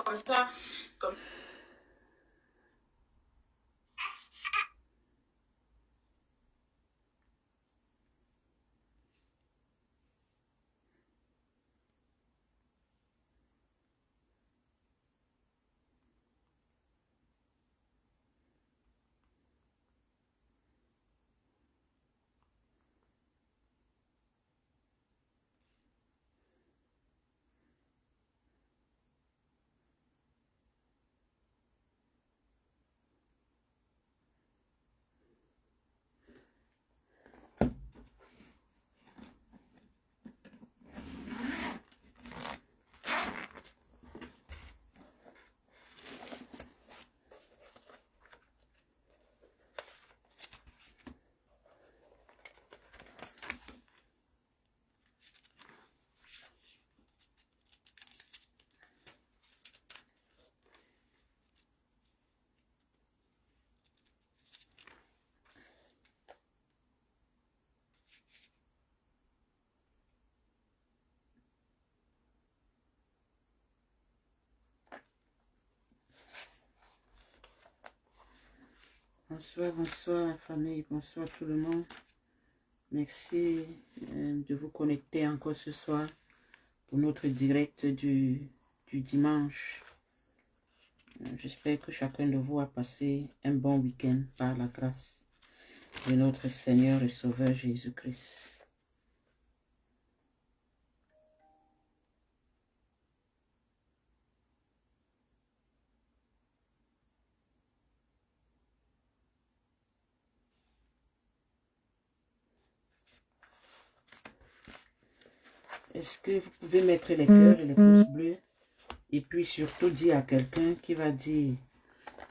comme ça, comme Bonsoir, bonsoir famille, bonsoir tout le monde. Merci de vous connecter encore ce soir pour notre direct du dimanche. J'espère que chacun de vous a passé un bon week-end par la grâce de notre Seigneur et Sauveur Jésus-Christ. Est-ce que vous pouvez mettre les cœurs et les pouces bleus et puis surtout dire à quelqu'un qui va dire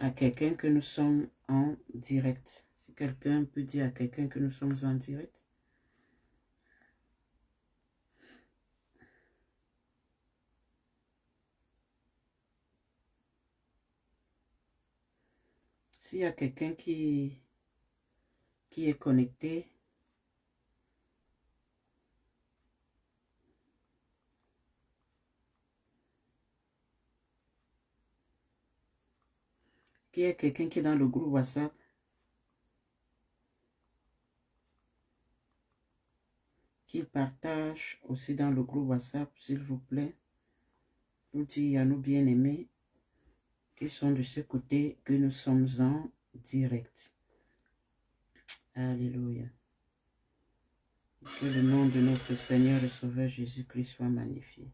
à quelqu'un que nous sommes en direct. Si quelqu'un peut dire à quelqu'un que nous sommes en direct. S'il y a quelqu'un qui est connecté, qu'il y a quelqu'un qui est dans le groupe WhatsApp, qu'il partage aussi dans le groupe WhatsApp, s'il vous plaît, pour dire à nos bien-aimés qui sont de ce côté que nous sommes en direct. Alléluia. Que le nom de notre Seigneur et Sauveur Jésus-Christ soit magnifié.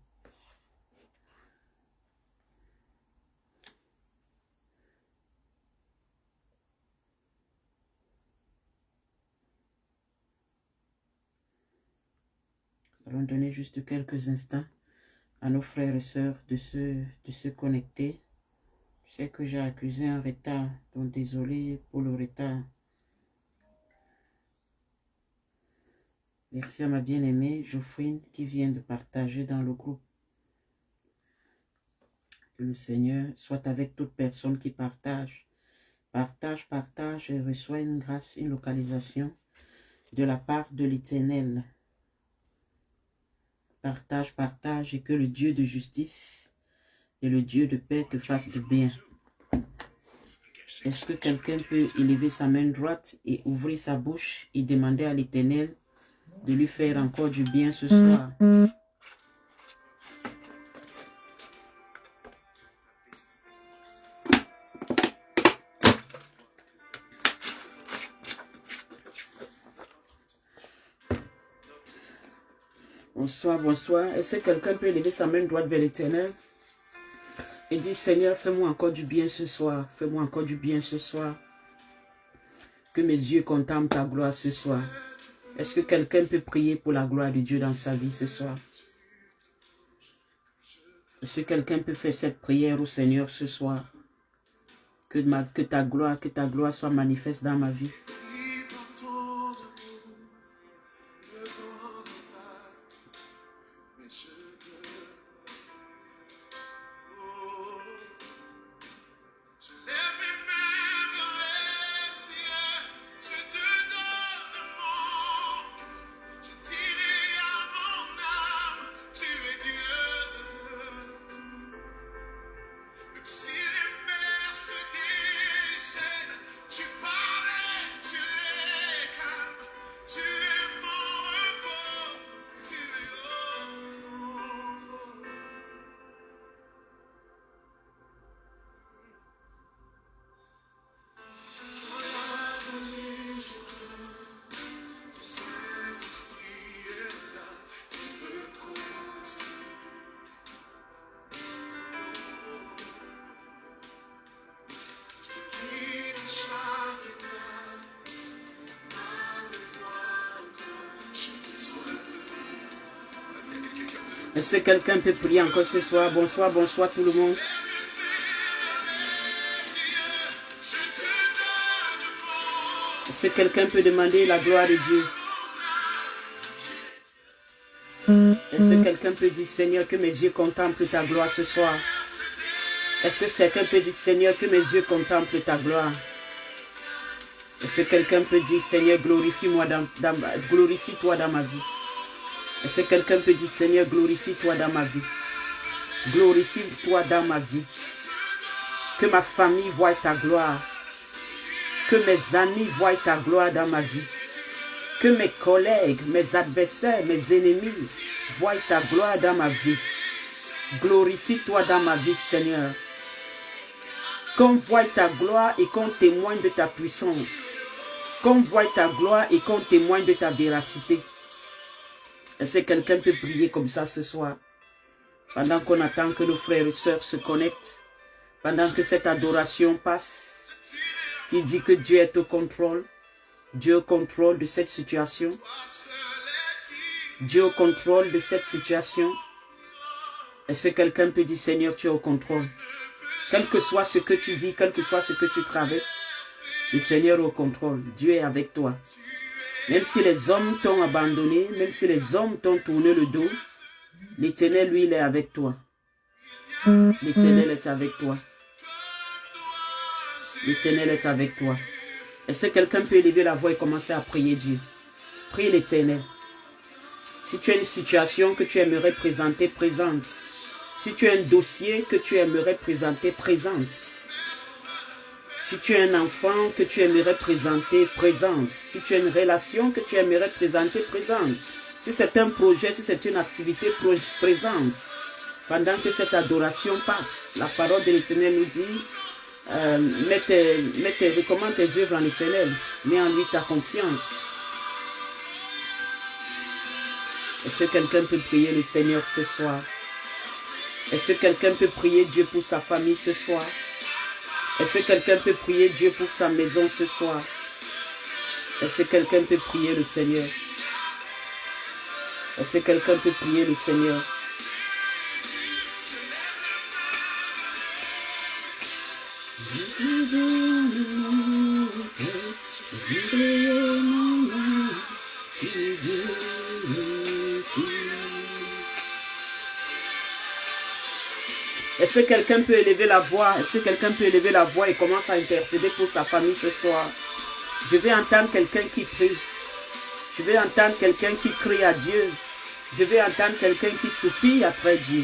Nous allons donner juste quelques instants à nos frères et sœurs de se connecter. Je sais que j'ai accusé un retard, donc désolé pour le retard. Merci à ma bien-aimée Geoffrine qui vient de partager dans le groupe. Que le Seigneur soit avec toute personne qui partage. Partage et reçoit une grâce, une localisation de la part de l'Éternel. Partage et que le Dieu de justice et le Dieu de paix te fasse du bien. Est-ce que quelqu'un peut élever sa main droite et ouvrir sa bouche et demander à l'Éternel de lui faire encore du bien ce soir? Bonsoir, bonsoir. Est-ce que quelqu'un peut élever sa main droite vers l'Éternel et dire, Seigneur, fais-moi encore du bien ce soir. Fais-moi encore du bien ce soir. Que mes yeux contemplent ta gloire ce soir. Est-ce que quelqu'un peut prier pour la gloire de Dieu dans sa vie ce soir? Est-ce que quelqu'un peut faire cette prière au Seigneur ce soir? Que ta gloire soit manifeste dans ma vie. Est-ce que quelqu'un peut prier encore ce soir? Bonsoir, bonsoir tout le monde. Est-ce que quelqu'un peut demander la gloire de Dieu? Est-ce que quelqu'un peut dire, Seigneur, que mes yeux contemplent ta gloire ce soir? Est-ce que quelqu'un peut dire, Seigneur, que mes yeux contemplent ta gloire? Est-ce que quelqu'un peut dire, Seigneur, glorifie-toi dans ma vie? Est-ce que quelqu'un peut dire, Seigneur, glorifie-toi dans ma vie? Glorifie-toi dans ma vie. Que ma famille voie ta gloire. Que mes amis voient ta gloire dans ma vie. Que mes collègues, mes adversaires, mes ennemis voient ta gloire dans ma vie. Glorifie-toi dans ma vie, Seigneur. Qu'on voie ta gloire et qu'on témoigne de ta puissance. Qu'on voie ta gloire et qu'on témoigne de ta véracité. Est-ce que quelqu'un peut prier comme ça ce soir? Pendant qu'on attend que nos frères et sœurs se connectent. Pendant que cette adoration passe. Qui dit que Dieu est au contrôle. Dieu au contrôle de cette situation. Dieu au contrôle de cette situation. Est-ce que quelqu'un peut dire, Seigneur, tu es au contrôle? Quel que soit ce que tu vis, quel que soit ce que tu traverses, le Seigneur est au contrôle. Dieu est avec toi. Même si les hommes t'ont abandonné, même si les hommes t'ont tourné le dos, l'Éternel, lui, il est avec toi. L'Éternel est avec toi. L'Éternel est avec toi. Est-ce que quelqu'un peut élever la voix et commencer à prier Dieu? Prie l'Éternel. Si tu as une situation que tu aimerais présenter, présente. Si tu as un dossier que tu aimerais présenter, présente. Si tu as un enfant que tu aimerais présenter, présente. Si tu as une relation que tu aimerais présenter, présente. Si c'est un projet, si c'est une activité, présente. Pendant que cette adoration passe, la parole de l'Éternel nous dit, recommande tes œuvres en l'Éternel, mets en lui ta confiance. Est-ce que quelqu'un peut prier le Seigneur ce soir? Est-ce que quelqu'un peut prier Dieu pour sa famille ce soir? Est-ce que quelqu'un peut prier Dieu pour sa maison ce soir? Est-ce que quelqu'un peut prier le Seigneur? Est-ce que quelqu'un peut prier le Seigneur? Est-ce que quelqu'un peut élever la voix? Est-ce que quelqu'un peut élever la voix et commence à intercéder pour sa famille ce soir? Je vais entendre quelqu'un qui prie. Je vais entendre quelqu'un qui crie à Dieu. Je vais entendre quelqu'un qui soupire après Dieu.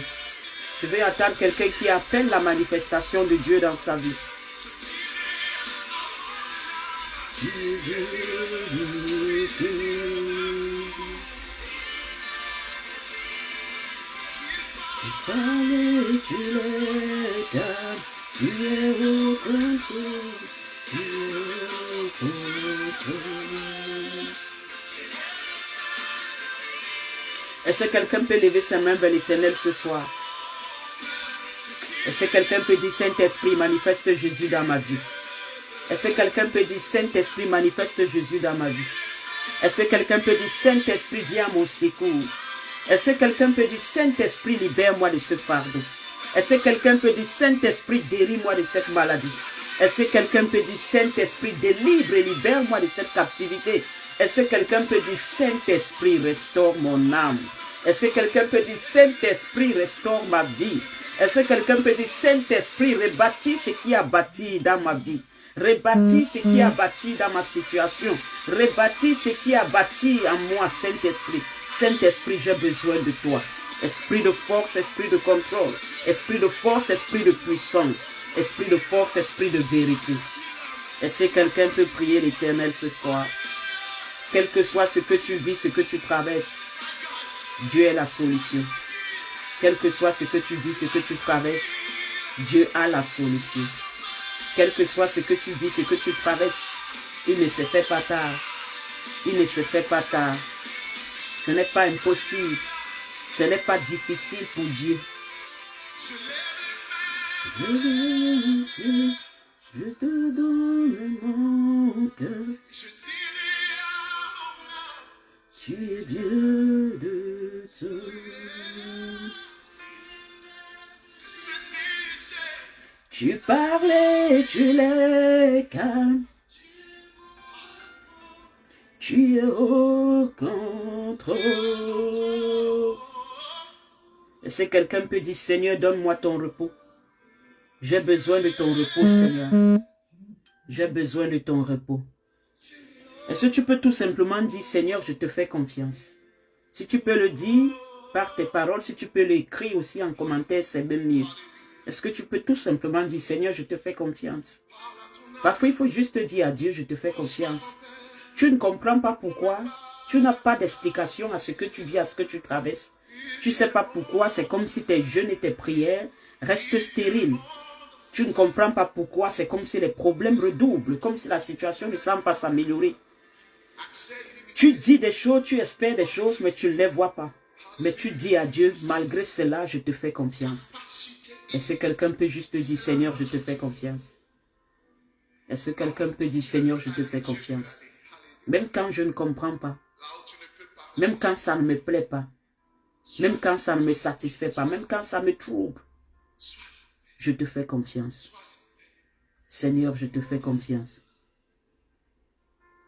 Je vais entendre quelqu'un qui appelle la manifestation de Dieu dans sa vie. Est-ce que quelqu'un peut lever ses mains vers l'Éternel ce soir? Est-ce que quelqu'un peut dire, Saint-Esprit, manifeste Jésus dans ma vie? Est-ce que quelqu'un peut dire, Saint-Esprit, manifeste Jésus dans ma vie? Est-ce que quelqu'un peut dire, Saint-Esprit, viens à mon secours? Est-ce que quelqu'un peut dire, Saint-Esprit, libère-moi de ce fardeau? Est-ce que quelqu'un peut dire, Saint-Esprit, guéris-moi de cette maladie? Est-ce que quelqu'un peut dire, Saint-Esprit, délivre et libère-moi de cette captivité? Est-ce que quelqu'un peut dire, Saint-Esprit, restaure mon âme? Est-ce que quelqu'un peut dire, Saint-Esprit, restaure ma vie? Est-ce que quelqu'un peut dire, Saint-Esprit, rebâtis ce qui a bâti dans ma vie? Rebâtis ce qui a bâti dans ma situation. Rebâtis ce qui a bâti en moi, Saint-Esprit. Saint-Esprit, j'ai besoin de toi. Esprit de force, esprit de contrôle. Esprit de force, esprit de puissance. Esprit de force, esprit de vérité. Est-ce que quelqu'un peut prier l'Éternel ce soir? Quel que soit ce que tu vis, ce que tu traverses, Dieu est la solution. Quel que soit ce que tu vis, ce que tu traverses, Dieu a la solution. Quel que soit ce que tu vis, ce que tu traverses, il ne se fait pas tard. Il ne se fait pas tard. Ce n'est pas impossible. Ce n'est pas difficile pour Dieu. Je te donne mon cœur. Tu es Dieu de Tu parlais, tu les calmes. Tu es au contrôle. Et si quelqu'un peut dire, Seigneur, donne-moi ton repos. J'ai besoin de ton repos, Seigneur. J'ai besoin de ton repos. Est-ce que tu peux tout simplement dire, Seigneur, je te fais confiance. Si tu peux le dire par tes paroles, si tu peux l'écrire aussi en commentaire, c'est même mieux. Est-ce que tu peux tout simplement dire, Seigneur, je te fais confiance. Parfois, il faut juste dire à Dieu, je te fais confiance. Tu ne comprends pas pourquoi. Tu n'as pas d'explication à ce que tu vis, à ce que tu traverses. Tu ne sais pas pourquoi. C'est comme si tes jeûnes et tes prières restent stériles. Tu ne comprends pas pourquoi. C'est comme si les problèmes redoublent. Comme si la situation ne semble pas s'améliorer. Tu dis des choses, tu espères des choses, mais tu ne les vois pas. Mais tu dis à Dieu, malgré cela, je te fais confiance. Est-ce que quelqu'un peut juste dire, Seigneur, je te fais confiance? Est-ce que quelqu'un peut dire, Seigneur, je te fais confiance? Même quand je ne comprends pas. Même quand ça ne me plaît pas. Même quand ça ne me satisfait pas. Même quand ça me trouble. Je te fais confiance. Seigneur, je te fais confiance.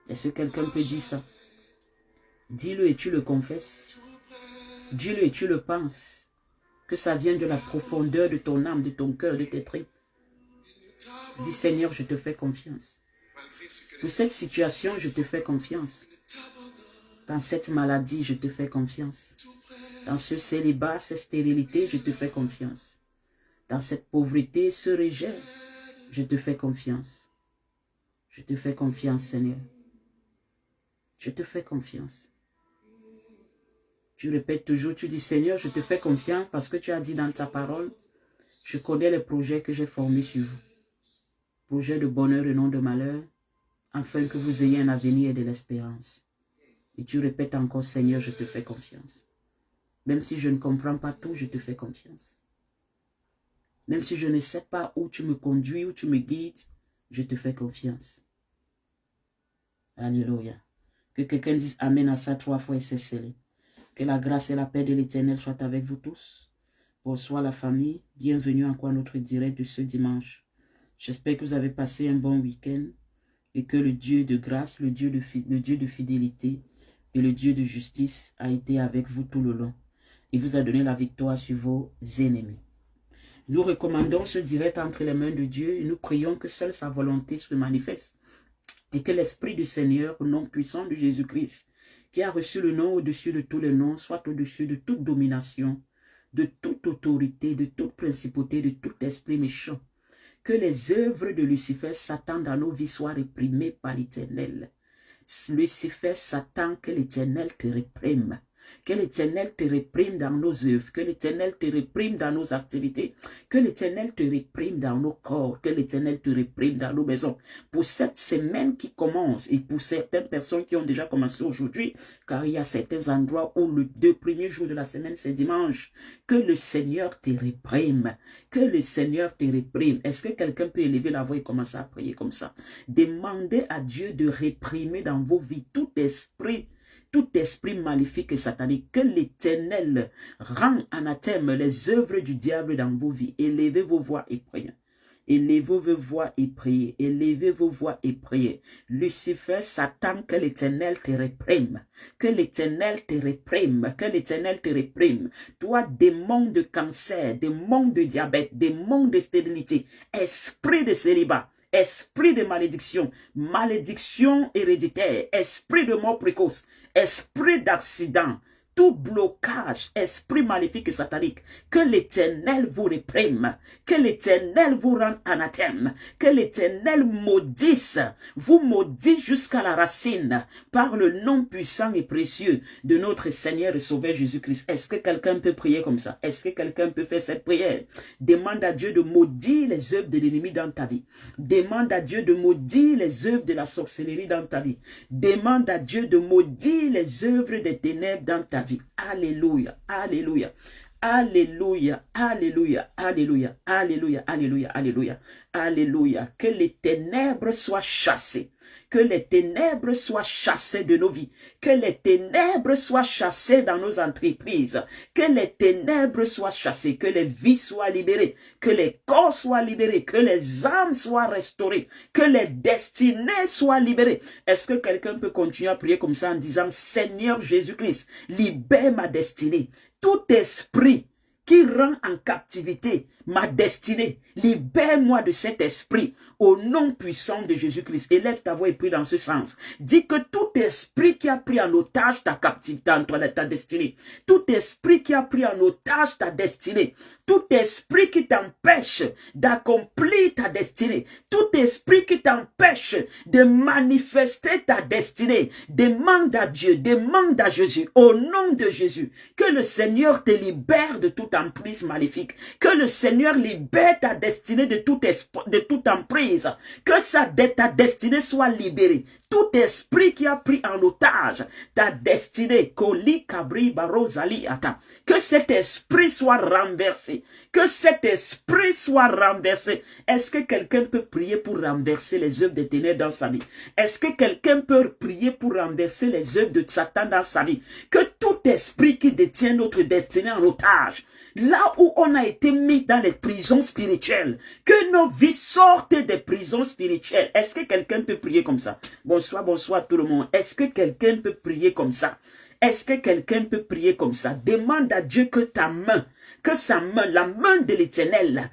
Est-ce que quelqu'un peut dire ça? Dis-le et tu le confesses. Dis-le et tu le penses. Que ça vienne de la profondeur de ton âme, de ton cœur, de tes tripes. Dis, Seigneur, je te fais confiance. Pour cette situation, je te fais confiance. Dans cette maladie, je te fais confiance. Dans ce célibat, cette stérilité, je te fais confiance. Dans cette pauvreté, ce rejet, je te fais confiance. Je te fais confiance, Seigneur. Je te fais confiance. Tu répètes toujours, tu dis, Seigneur, je te fais confiance parce que tu as dit dans ta parole, je connais les projets que j'ai formés sur vous. Projets de bonheur et non de malheur, afin que vous ayez un avenir et de l'espérance. Et tu répètes encore, Seigneur, je te fais confiance. Même si je ne comprends pas tout, je te fais confiance. Même si je ne sais pas où tu me conduis, où tu me guides, je te fais confiance. Alléluia. Que quelqu'un dise Amen à ça 3 fois et c'est scellé. Que la grâce et la paix de l'Éternel soient avec vous tous. Bonsoir la famille. Bienvenue encore à notre direct de ce dimanche. J'espère que vous avez passé un bon week-end et que le Dieu de grâce, le Dieu de fidélité et le Dieu de justice a été avec vous tout le long. Il vous a donné la victoire sur vos ennemis. Nous recommandons ce direct entre les mains de Dieu et nous prions que seule sa volonté se manifeste et que l'Esprit du Seigneur, au nom puissant de Jésus-Christ, qui a reçu le nom au-dessus de tous les noms, soit au-dessus de toute domination, de toute autorité, de toute principauté, de tout esprit méchant. Que les œuvres de Lucifer, Satan dans nos vies soient réprimées par l'Éternel. Lucifer, Satan, que l'Éternel te réprime. Que l'Éternel te réprime dans nos œuvres, que l'Éternel te réprime dans nos activités, que l'Éternel te réprime dans nos corps, que l'Éternel te réprime dans nos maisons. Pour cette semaine qui commence et pour certaines personnes qui ont déjà commencé aujourd'hui, car il y a certains endroits où le 2 premiers jours de la semaine c'est dimanche, que le Seigneur te réprime, que le Seigneur te réprime. Est-ce que quelqu'un peut élever la voix et commencer à prier comme ça? Demandez à Dieu de réprimer dans vos vies tout esprit maléfique et satanique, que l'Éternel rend anathème les œuvres du diable dans vos vies. Élevez vos voix et priez. Élevez vos voix et priez. Élevez vos voix et priez. Lucifer, Satan, que l'Éternel te réprime. Que l'Éternel te réprime. Que l'Éternel te réprime. Toi, démon de cancer, démon de diabète, démon de stérilité, esprit de célibat, esprit de malédiction, malédiction héréditaire, esprit de mort précoce, esprit d'accident, tout blocage, esprit maléfique et satanique, que l'Éternel vous réprime, que l'Éternel vous rende anathème, que l'Éternel maudisse, vous maudit jusqu'à la racine, par le nom puissant et précieux de notre Seigneur et Sauveur Jésus-Christ. Est-ce que quelqu'un peut prier comme ça? Est-ce que quelqu'un peut faire cette prière? Demande à Dieu de maudire les œuvres de l'ennemi dans ta vie. Demande à Dieu de maudire les œuvres de la sorcellerie dans ta vie. Demande à Dieu de maudire les œuvres des ténèbres dans ta vie. Alléluia, alléluia, alléluia, alléluia, alléluia, alléluia, alléluia, alléluia, alléluia. Que les ténèbres soient chassées. Que les ténèbres soient chassées de nos vies. Que les ténèbres soient chassées dans nos entreprises. Que les ténèbres soient chassées. Que les vies soient libérées. Que les corps soient libérés. Que les âmes soient restaurées. Que les destinées soient libérées. Est-ce que quelqu'un peut continuer à prier comme ça en disant, Seigneur Jésus-Christ, libère ma destinée. Tout esprit qui rend en captivité ma destinée, libère-moi de cet esprit au nom puissant de Jésus-Christ. Élève ta voix et prie dans ce sens. Dis que tout esprit qui a pris en otage ta captivité, ta destinée, tout esprit qui a pris en otage ta destinée, tout esprit qui t'empêche d'accomplir ta destinée, tout esprit qui t'empêche de manifester ta destinée, demande à Dieu, demande à Jésus, au nom de Jésus, que le Seigneur te libère de toute emprise maléfique, que le Seigneur libère ta destinée de toute emprise, que ta destinée soit libérée. Tout esprit qui a pris en otage ta destinée, que cet esprit soit renversé. Que cet esprit soit renversé. Est-ce que quelqu'un peut prier pour renverser les œuvres des ténèbres dans sa vie? Est-ce que quelqu'un peut prier pour renverser les œuvres de Satan dans sa vie? Que tout esprit qui détient notre destinée en otage, là où on a été mis dans les prisons spirituelles, que nos vies sortent des prisons spirituelles. Est-ce que quelqu'un peut prier comme ça? Bonsoir, bonsoir tout le monde. Est-ce que quelqu'un peut prier comme ça? Est-ce que quelqu'un peut prier comme ça? Demande à Dieu que ta main, que sa main, la main de l'Éternel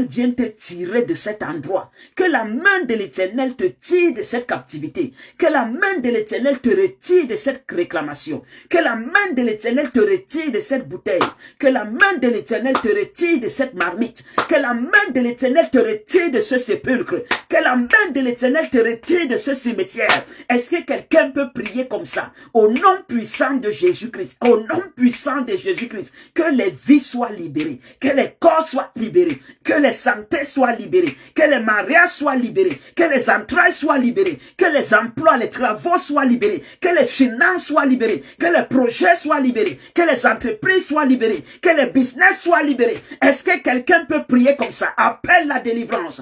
vienne te tirer de cet endroit. Que la main de l'Éternel te tire de cette captivité. Que la main de l'Éternel te retire de cette réclamation. Que la main de l'Éternel te retire de cette bouteille. Que la main de l'Éternel te retire de cette marmite. Que la main de l'Éternel te retire de ce sépulcre. Que la main de l'Éternel te retire de ce cimetière. Est-ce que quelqu'un peut prier comme ça? Au nom puissant de Jésus-Christ. Au nom puissant de Jésus-Christ. Que les vies soient libérées, que les corps soient libérés, que les santé soient libérées, que les mariages soient libérés, que les entrailles soient libérées, que les emplois, les travaux soient libérés, que les finances soient libérées, que les projets soient libérés, que les entreprises soient libérées, que les business soient libérés. Est-ce que quelqu'un peut prier comme ça? Appelle la délivrance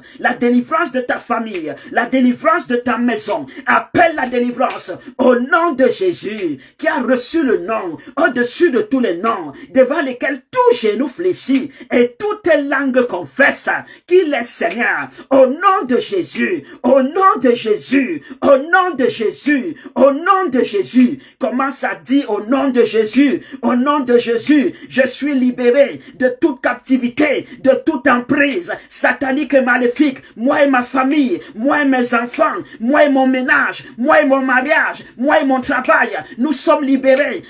de ta famille, la délivrance de ta maison. Appelle la délivrance au nom de Jésus, qui a reçu le nom au-dessus de tous les noms, devant lesquels tout genou fléchit et toute langue confesse qu'il est Seigneur. Au nom de Jésus, au nom de Jésus, au nom de Jésus, au nom de Jésus. Commence à dire au nom de Jésus, au nom de Jésus, je suis libéré de toute captivité, de toute emprise satanique et maléfique. Moi et ma famille, moi et mes enfants, moi et mon ménage, moi et mon mariage, moi et mon travail, nous sommes libérés,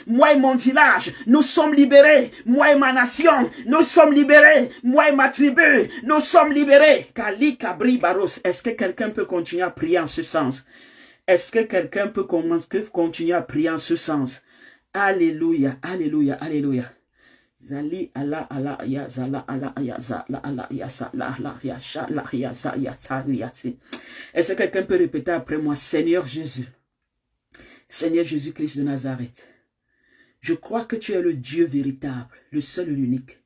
moi et mon village, nous sommes libérés, moi et ma nation, nous sommes libérés, moi et ma tribu, nous sommes libérés. Kali Kabri Baros. Est-ce que quelqu'un peut continuer à prier en ce sens? Est-ce que quelqu'un peut continuer à prier en ce sens? Alléluia, alléluia, alléluia. Zali ala ala ya zala ala ya za la ala ya sa la ala ya sha la ya za ya ta ya ti. Est-ce que quelqu'un peut répéter après moi? Seigneur Jésus, Seigneur Jésus-Christ de Nazareth, je crois que tu es le Dieu véritable, le seul et l'unique,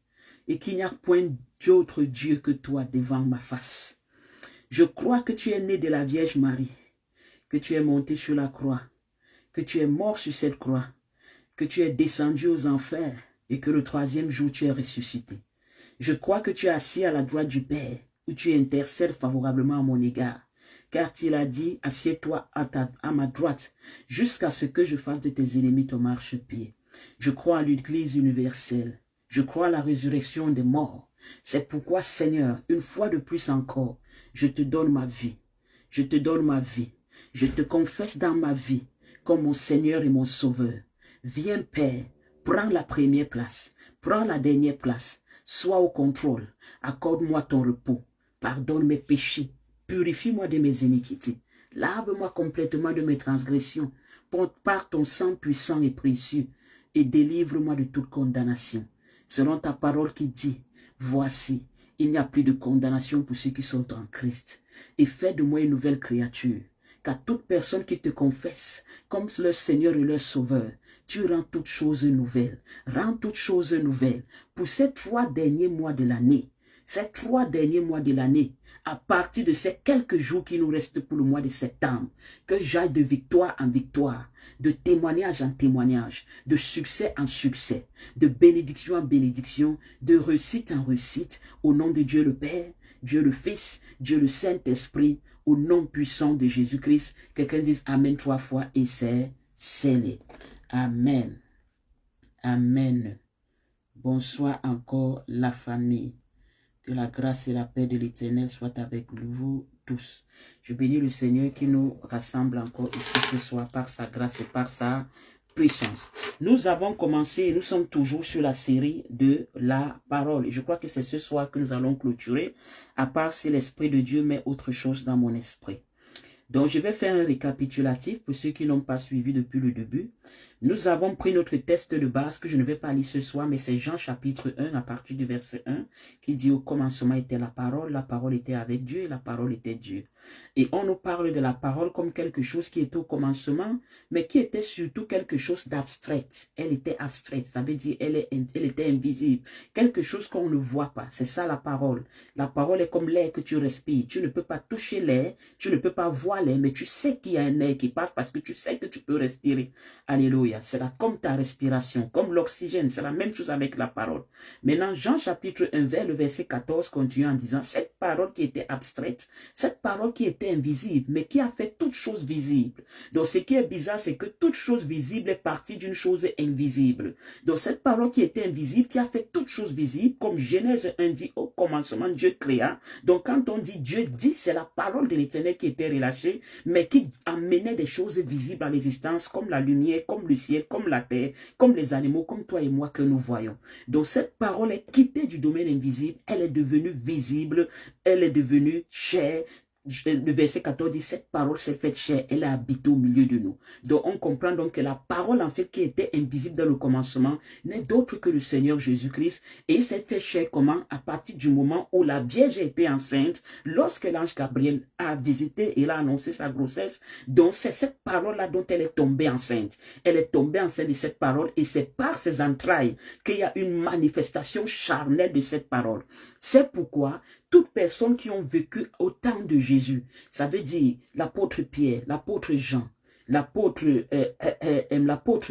et qu'il n'y a point d'autre Dieu que toi devant ma face. Je crois que tu es né de la Vierge Marie, que tu es monté sur la croix, que tu es mort sur cette croix, que tu es descendu aux enfers, et que le troisième jour tu es ressuscité. Je crois que tu es assis à la droite du Père, où tu intercèdes favorablement à mon égard, car il a dit, assieds-toi à ma droite, jusqu'à ce que je fasse de tes ennemis ton marchepied. Je crois à l'Église universelle. Je crois à la résurrection des morts. C'est pourquoi, Seigneur, une fois de plus encore, je te donne ma vie. Je te donne ma vie. Je te confesse dans ma vie comme mon Seigneur et mon Sauveur. Viens, Père, prends la première place. Prends la dernière place. Sois au contrôle. Accorde-moi ton repos. Pardonne mes péchés. Purifie-moi de mes iniquités. Lave-moi complètement de mes transgressions. Par ton sang puissant et précieux. Et délivre-moi de toute condamnation. Selon ta parole qui dit, voici, il n'y a plus de condamnation pour ceux qui sont en Christ. Et fais de moi une nouvelle créature. Qu'à toute personne qui te confesse comme leur Seigneur et leur Sauveur, tu rends toutes choses nouvelles. Rends toutes choses nouvelles. Pour ces 3 derniers mois de l'année, ces 3 derniers mois de l'année, à partir de ces quelques jours qui nous restent pour le mois de septembre, que j'aille de victoire en victoire, de témoignage en témoignage, de succès en succès, de bénédiction en bénédiction, de réussite en réussite, au nom de Dieu le Père, Dieu le Fils, Dieu le Saint-Esprit, au nom puissant de Jésus-Christ. Quelqu'un dise Amen 3 fois et c'est scellé. Amen. Amen. Bonsoir encore la famille. Que la grâce et la paix de l'Éternel soient avec vous tous. Je bénis le Seigneur qui nous rassemble encore ici ce soir par sa grâce et par sa puissance. Nous avons commencé et nous sommes toujours sur la série de la parole. Et je crois que c'est ce soir que nous allons clôturer, à part si l'Esprit de Dieu met autre chose dans mon esprit. Donc, je vais faire un récapitulatif pour ceux qui n'ont pas suivi depuis le début. Nous avons pris notre texte de base que je ne vais pas lire ce soir, mais c'est Jean chapitre 1 à partir du verset 1 qui dit au commencement était la parole était avec Dieu et la parole était Dieu. Et on nous parle de la parole comme quelque chose qui était au commencement, mais qui était surtout quelque chose d'abstrait. Elle était abstraite, ça veut dire elle était invisible. Quelque chose qu'on ne voit pas, c'est ça la parole. La parole est comme l'air que tu respires. Tu ne peux pas toucher l'air, tu ne peux pas voir l'air, mais tu sais qu'il y a un air qui passe parce que tu sais que tu peux respirer. Alléluia. C'est là comme ta respiration, comme l'oxygène. C'est la même chose avec la parole. Maintenant, Jean chapitre 1, vers le verset 14 continue en disant, cette parole qui était abstraite, cette parole qui était invisible, mais qui a fait toute chose visible. Donc, ce qui est bizarre, c'est que toute chose visible est partie d'une chose invisible. Donc, cette parole qui était invisible, qui a fait toute chose visible, comme Genèse 1 dit, au commencement, Dieu créa. Donc, quand on dit Dieu dit, c'est la parole de l'Éternel qui était relâchée, mais qui amenait des choses visibles à l'existence, comme la lumière, comme le ciel, comme la terre, comme les animaux, comme toi et moi que nous voyons. Donc cette parole est quittée du domaine invisible, elle est devenue visible, elle est devenue chair. Le verset 14 dit, cette parole s'est faite chair, elle a habité au milieu de nous. Donc on comprend donc que la parole en fait qui était invisible dans le commencement n'est d'autre que le Seigneur Jésus-Christ. Et il s'est fait chair comment? À partir du moment où la Vierge était enceinte, lorsque l'ange Gabriel a visité et a annoncé sa grossesse. Donc c'est cette parole-là dont elle est tombée enceinte. Elle est tombée enceinte de cette parole et c'est par ses entrailles qu'il y a une manifestation charnelle de cette parole. C'est pourquoi toutes personnes qui ont vécu au temps de Jésus, ça veut dire l'apôtre Pierre, l'apôtre Jean, l'apôtre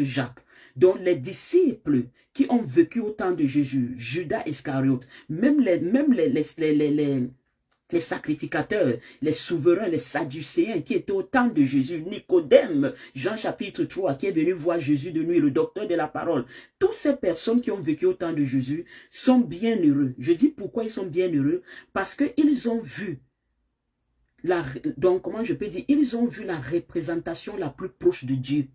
Jacques, dont les disciples qui ont vécu au temps de Jésus, Judas Iscariote, même les sacrificateurs, les souverains, les sadducéens qui étaient au temps de Jésus, Nicodème, Jean chapitre 3, qui est venu voir Jésus de nuit, le docteur de la parole. Toutes ces personnes qui ont vécu au temps de Jésus sont bien heureux. Je dis pourquoi ils sont bien heureux? Parce qu'ils ont vu, donc comment je peux dire, ils ont vu la représentation la plus proche de Dieu.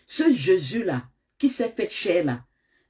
Ce Jésus-là, qui s'est fait chair là,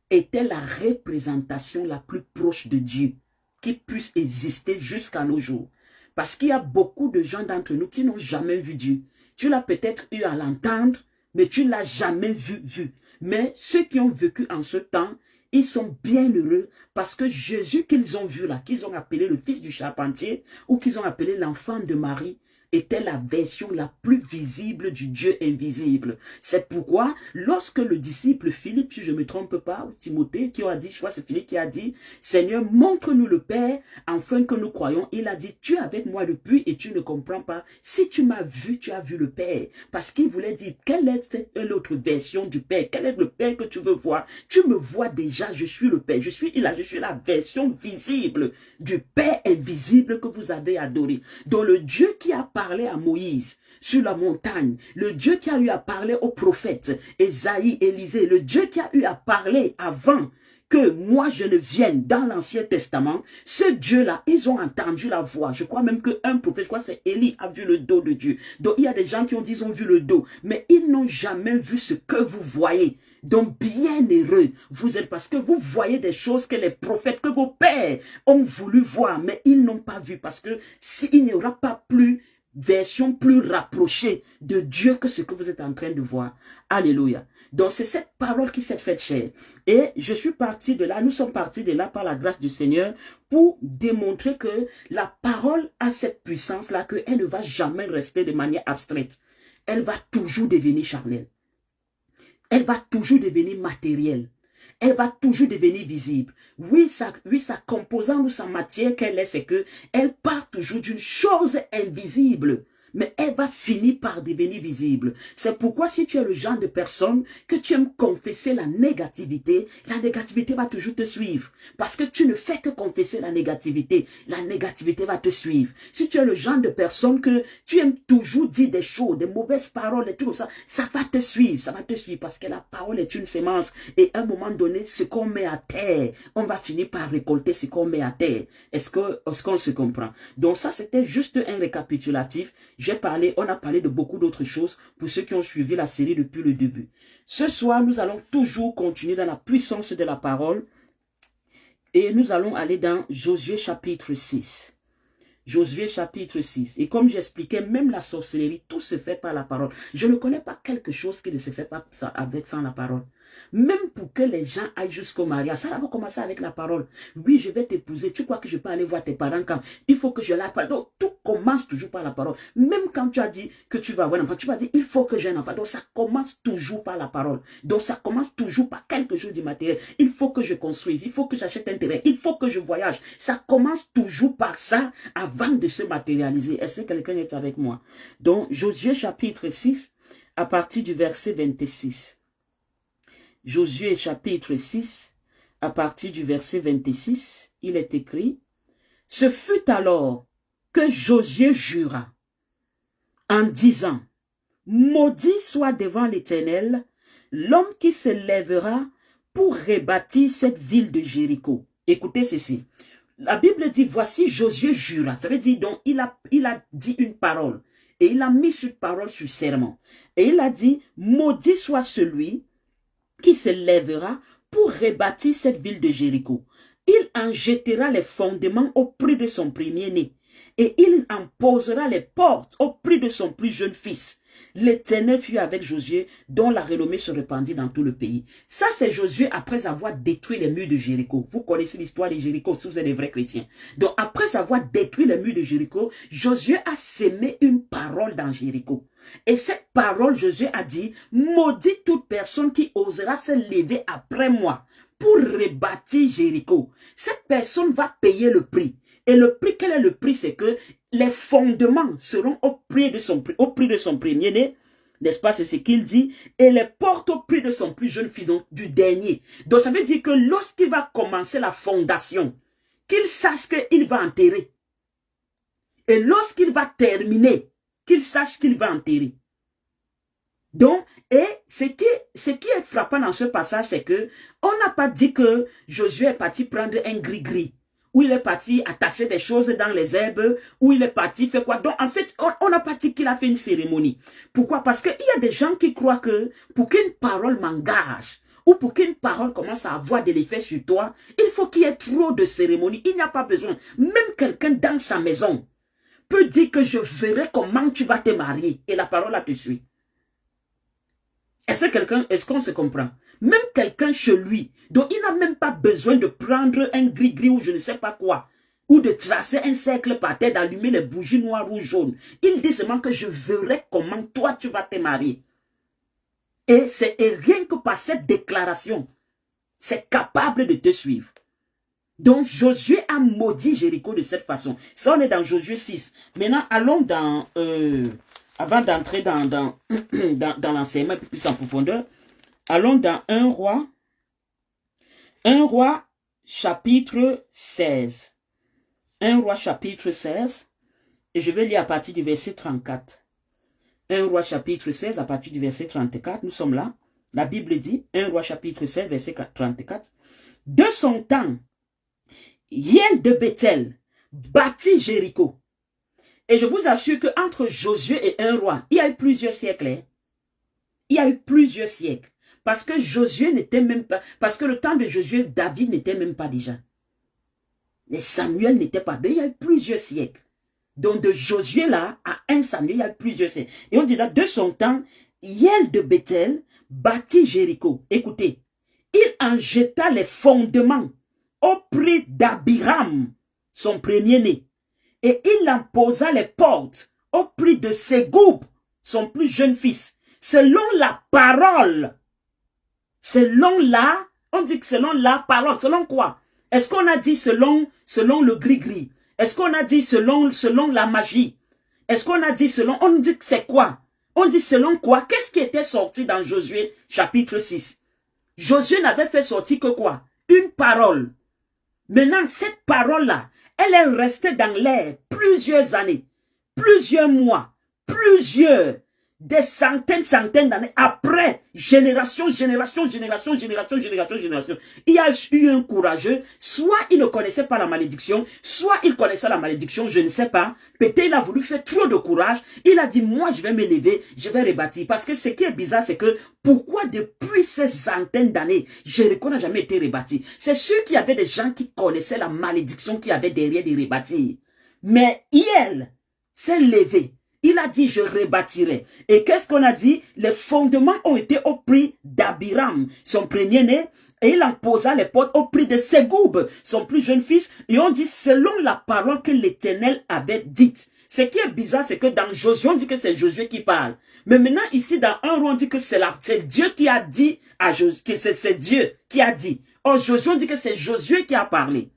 était la représentation la plus proche de Dieu qui puisse exister jusqu'à nos jours. Parce qu'il y a beaucoup de gens d'entre nous qui n'ont jamais vu Dieu. Tu l'as peut-être eu à l'entendre, mais tu ne l'as jamais vu. Mais ceux qui ont vécu en ce temps, ils sont bien heureux parce que Jésus qu'ils ont vu là, qu'ils ont appelé le fils du charpentier ou qu'ils ont appelé l'enfant de Marie, était la version la plus visible du Dieu invisible. C'est pourquoi, lorsque le disciple Philippe, si je ne me trompe pas, ou Timothée, qui a dit, je crois c'est Philippe qui a dit, Seigneur, montre-nous le Père, afin que nous croyons. Il a dit, tu es avec moi depuis et tu ne comprends pas. Si tu m'as vu, tu as vu le Père. Parce qu'il voulait dire, quelle est l'autre version du Père? Quel est le Père que tu veux voir? Tu me vois déjà, je suis le Père. Je suis la version visible du Père invisible que vous avez adoré. Dont le Dieu qui a parlé à Moïse sur la montagne, le Dieu qui a eu à parler aux prophètes, Ésaïe, Élisée, le Dieu qui a eu à parler avant que moi je ne vienne dans l'Ancien Testament, ce Dieu-là, ils ont entendu la voix. Je crois même qu'un prophète, je crois que c'est Élie, a vu le dos de Dieu. Donc il y a des gens qui ont dit ils ont vu le dos, mais ils n'ont jamais vu ce que vous voyez. Donc bien heureux vous êtes parce que vous voyez des choses que les prophètes, que vos pères ont voulu voir, mais ils n'ont pas vu parce que s'il n'y aura pas plus version plus rapprochée de Dieu que ce que vous êtes en train de voir. Alléluia. Donc c'est cette parole qui s'est faite chair. Et je suis parti de là, nous sommes partis de là par la grâce du Seigneur pour démontrer que la parole a cette puissance-là, qu'elle ne va jamais rester de manière abstraite. Elle va toujours devenir charnelle. Elle va toujours devenir matérielle. elle va toujours devenir visible. Oui, sa composante ou sa matière qu'elle est, c'est que elle part toujours d'une chose invisible. Mais elle va finir par devenir visible. C'est pourquoi si tu es le genre de personne que tu aimes confesser la négativité va toujours te suivre. Parce que tu ne fais que confesser la négativité va te suivre. Si tu es le genre de personne que tu aimes toujours dire des choses, des mauvaises paroles et tout ça, ça va te suivre, parce que la parole est une sémence. Et à un moment donné, ce qu'on met à terre, on va finir par récolter ce qu'on met à terre. Est-ce qu'on se comprend? Donc ça, c'était juste un récapitulatif. On a parlé de beaucoup d'autres choses pour ceux qui ont suivi la série depuis le début. Ce soir, nous allons toujours continuer dans la puissance de la parole et nous allons aller dans Josué chapitre 6. Josué chapitre 6. Et comme j'expliquais, même la sorcellerie, tout se fait par la parole. Je ne connais pas quelque chose qui ne se fait pas sans la parole. Même pour que les gens aillent jusqu'au mariage, ça va commencer avec la parole. Oui, je vais t'épouser. Tu crois que je peux aller voir tes parents quand il faut que je la parle. Donc, tout commence toujours par la parole. Même quand tu as dit que tu vas avoir un enfant, tu vas dire, il faut que j'ai un enfant. Donc, ça commence toujours par la parole. Donc, ça commence toujours par quelque chose d'immatériel. Il faut que je construise, il faut que j'achète un terrain, il faut que je voyage. Ça commence toujours par ça avant de se matérialiser. Est-ce que quelqu'un est avec moi? Donc, Josué chapitre 6, à partir du verset 26. Josué chapitre 6, à partir du verset 26, il est écrit, « Ce fut alors que Josué jura en disant, « Maudit soit devant l'Éternel l'homme qui se lèvera pour rebâtir cette ville de Jéricho. » Écoutez ceci. La Bible dit, voici Josué jura. Ça veut dire, donc, il a dit une parole. Et il a mis cette parole sur serment. Et il a dit, maudit soit celui qui se lèvera pour rebâtir cette ville de Jéricho. Il en jettera les fondements au prix de son premier-né. Et il en posera les portes au prix de son plus jeune fils. L'Éternel fut avec Josué, dont la renommée se répandit dans tout le pays. Ça, c'est Josué après avoir détruit les murs de Jéricho. Vous connaissez l'histoire de Jéricho si vous êtes des vrais chrétiens. Donc, après avoir détruit les murs de Jéricho, Josué a sémé une parole dans Jéricho. Et cette parole, Josué a dit, maudit toute personne qui osera se lever après moi pour rebâtir Jéricho. Cette personne va payer le prix. Et le prix, quel est le prix? C'est que les fondements seront au prix de son premier-né, n'est-ce pas? C'est ce qu'il dit. Et les portes au prix de son plus jeune fils, donc du dernier. Donc ça veut dire que lorsqu'il va commencer la fondation, qu'il sache qu'il va enterrer. Et lorsqu'il va terminer, qu'il sache qu'il va enterrer. Donc, et ce qui est frappant dans ce passage, c'est que on n'a pas dit que Josué est parti prendre un gris-gris, où il est parti attacher des choses dans les herbes, où il est parti faire quoi. Donc, en fait, on n'a pas dit qu'il a fait une cérémonie. Pourquoi? Parce qu'il y a des gens qui croient que pour qu'une parole m'engage, ou pour qu'une parole commence à avoir de l'effet sur toi, il faut qu'il y ait trop de cérémonies. Il n'y a pas besoin. Même quelqu'un dans sa maison peut dire que je verrai comment tu vas te marier. Et la parole te suit. Est-ce qu'on se comprend? Même quelqu'un chez lui, donc il n'a même pas besoin de prendre un gris-gris ou je ne sais pas quoi, ou de tracer un cercle par terre, d'allumer les bougies noires ou jaunes. Il dit seulement que je verrai comment toi tu vas te marier. Et rien que par cette déclaration, c'est capable de te suivre. Donc Josué a maudit Jéricho de cette façon. Ça, on est dans Josué 6. Maintenant, allons dans... avant d'entrer dans l'enseignement plus en profondeur, allons dans 1 Roi chapitre 16. 1 Roi chapitre 16. Et je vais lire à partir du verset 34. 1 Roi chapitre 16 à partir du verset 34. Nous sommes là. La Bible dit, 1 Roi chapitre 16 verset 34. De son temps, Hiel de Bethel bâtit Jéricho. Et je vous assure qu'entre Josué et un roi, il y a eu plusieurs siècles. Hein? Il y a eu plusieurs siècles. Parce que Josué n'était même pas... Parce que le temps de Josué, David n'était même pas déjà. Et Samuel n'était pas... Il y a eu plusieurs siècles. Donc de Josué là à 1 Samuel, il y a eu plusieurs siècles. Et on dit là, de son temps, Hiel de Bethel bâtit Jéricho. Écoutez, il en jeta les fondements au prix d'Abiram, son premier-né. Et il en posa les portes au prix de Ségoub, son plus jeune fils, selon la parole. Selon la, On dit que selon la parole, selon quoi? Est-ce qu'on a dit selon le gris-gris? Est-ce qu'on a dit selon la magie? Est-ce qu'on a dit selon... On dit que c'est quoi? On dit selon quoi? Qu'est-ce qui était sorti dans Josué chapitre 6? Josué n'avait fait sortir que quoi? Une parole. Maintenant, cette parole-là, elle est restée dans l'air plusieurs années, plusieurs mois, des centaines d'années après, génération. Il y a eu un courageux, soit il ne connaissait pas la malédiction, soit il connaissait la malédiction, je ne sais pas. Peut-être il a voulu faire trop de courage. Il a dit, moi je vais me lever, je vais rebâtir. Parce que ce qui est bizarre, c'est que pourquoi depuis ces centaines d'années, Jéricho n'a jamais été rebâti? C'est sûr qu'il y avait des gens qui connaissaient la malédiction qu'il y avait derrière de rebâtir. Mais Hiel s'est levé. Il a dit, je rebâtirai. Et qu'est-ce qu'on a dit? Les fondements ont été au prix d'Abiram, son premier-né, et il en posa les portes au prix de Ségoub, son plus jeune fils. Et on dit, selon la parole que l'Éternel avait dite. Ce qui est bizarre, c'est que dans Josué, on dit que c'est Josué qui parle. Mais maintenant, ici, dans 1 roi, on dit que c'est Dieu qui a dit à Josué, c'est Dieu qui a dit. Or, Josué, on dit que c'est Josué qui a parlé.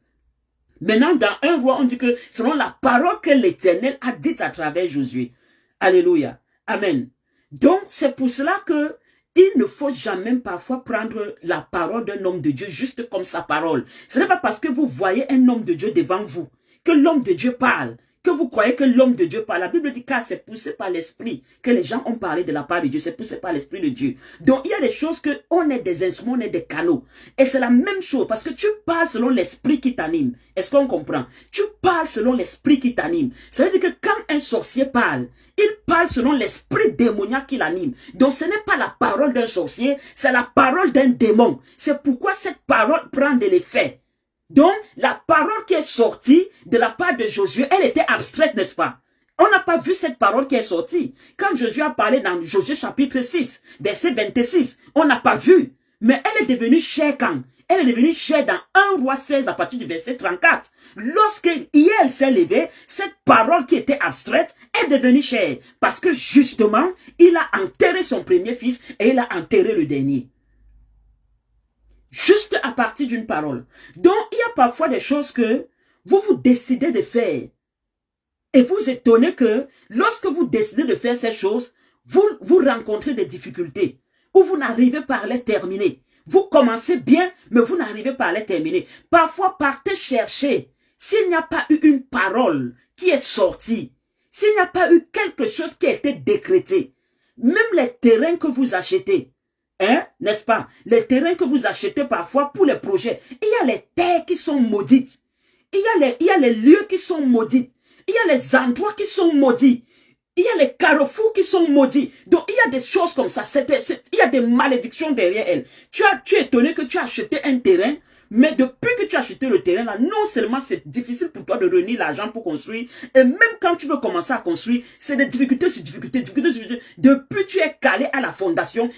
Maintenant, dans 1 roi, on dit que selon la parole que l'Éternel a dite à travers Josué. Alléluia. Amen. Donc, c'est pour cela que il ne faut jamais parfois prendre la parole d'un homme de Dieu juste comme sa parole. Ce n'est pas parce que vous voyez un homme de Dieu devant vous que l'homme de Dieu parle, que vous croyez que l'homme de Dieu parle. La Bible dit car c'est poussé par l'esprit que les gens ont parlé de la part de Dieu. C'est poussé par l'esprit de Dieu. Donc il y a des choses que on est des instruments, on est des canaux. Et c'est la même chose parce que tu parles selon l'esprit qui t'anime. Est-ce qu'on comprend? Tu parles selon l'esprit qui t'anime. Ça veut dire que quand un sorcier parle, il parle selon l'esprit démoniaque qui l'anime. Donc ce n'est pas la parole d'un sorcier, c'est la parole d'un démon. C'est pourquoi cette parole prend de l'effet. Donc, la parole qui est sortie de la part de Josué, elle était abstraite, n'est-ce pas? On n'a pas vu cette parole qui est sortie. Quand Josué a parlé dans Josué chapitre 6, verset 26, on n'a pas vu. Mais elle est devenue chère quand? Elle est devenue chère dans 1 roi 16 à partir du verset 34. Lorsque Hiel s'est levé, cette parole qui était abstraite est devenue chère. Parce que justement, il a enterré son premier fils et il a enterré le dernier. Juste à partir d'une parole. Donc, il y a parfois des choses que vous décidez de faire. Et vous étonnez que lorsque vous décidez de faire ces choses, vous rencontrez des difficultés. Ou vous n'arrivez pas à les terminer. Vous commencez bien, mais vous n'arrivez pas à les terminer. Parfois, partez chercher. S'il n'y a pas eu une parole qui est sortie, s'il n'y a pas eu quelque chose qui a été décrété, même les terrains que vous achetez, n'est-ce pas? Les terrains que vous achetez parfois pour les projets, il y a les terres qui sont maudites. Il y a les lieux qui sont maudits. Il y a les endroits qui sont maudits. Il y a les carrefours qui sont maudits. Donc, il y a des choses comme ça. Il y a des malédictions derrière elles. Tu es étonné que tu as acheté un terrain, mais depuis que tu as acheté le terrain, là, non seulement c'est difficile pour toi de réunir l'argent pour construire, et même quand tu veux commencer à construire, c'est des difficultés sur difficultés. Depuis que tu es calé à la fondation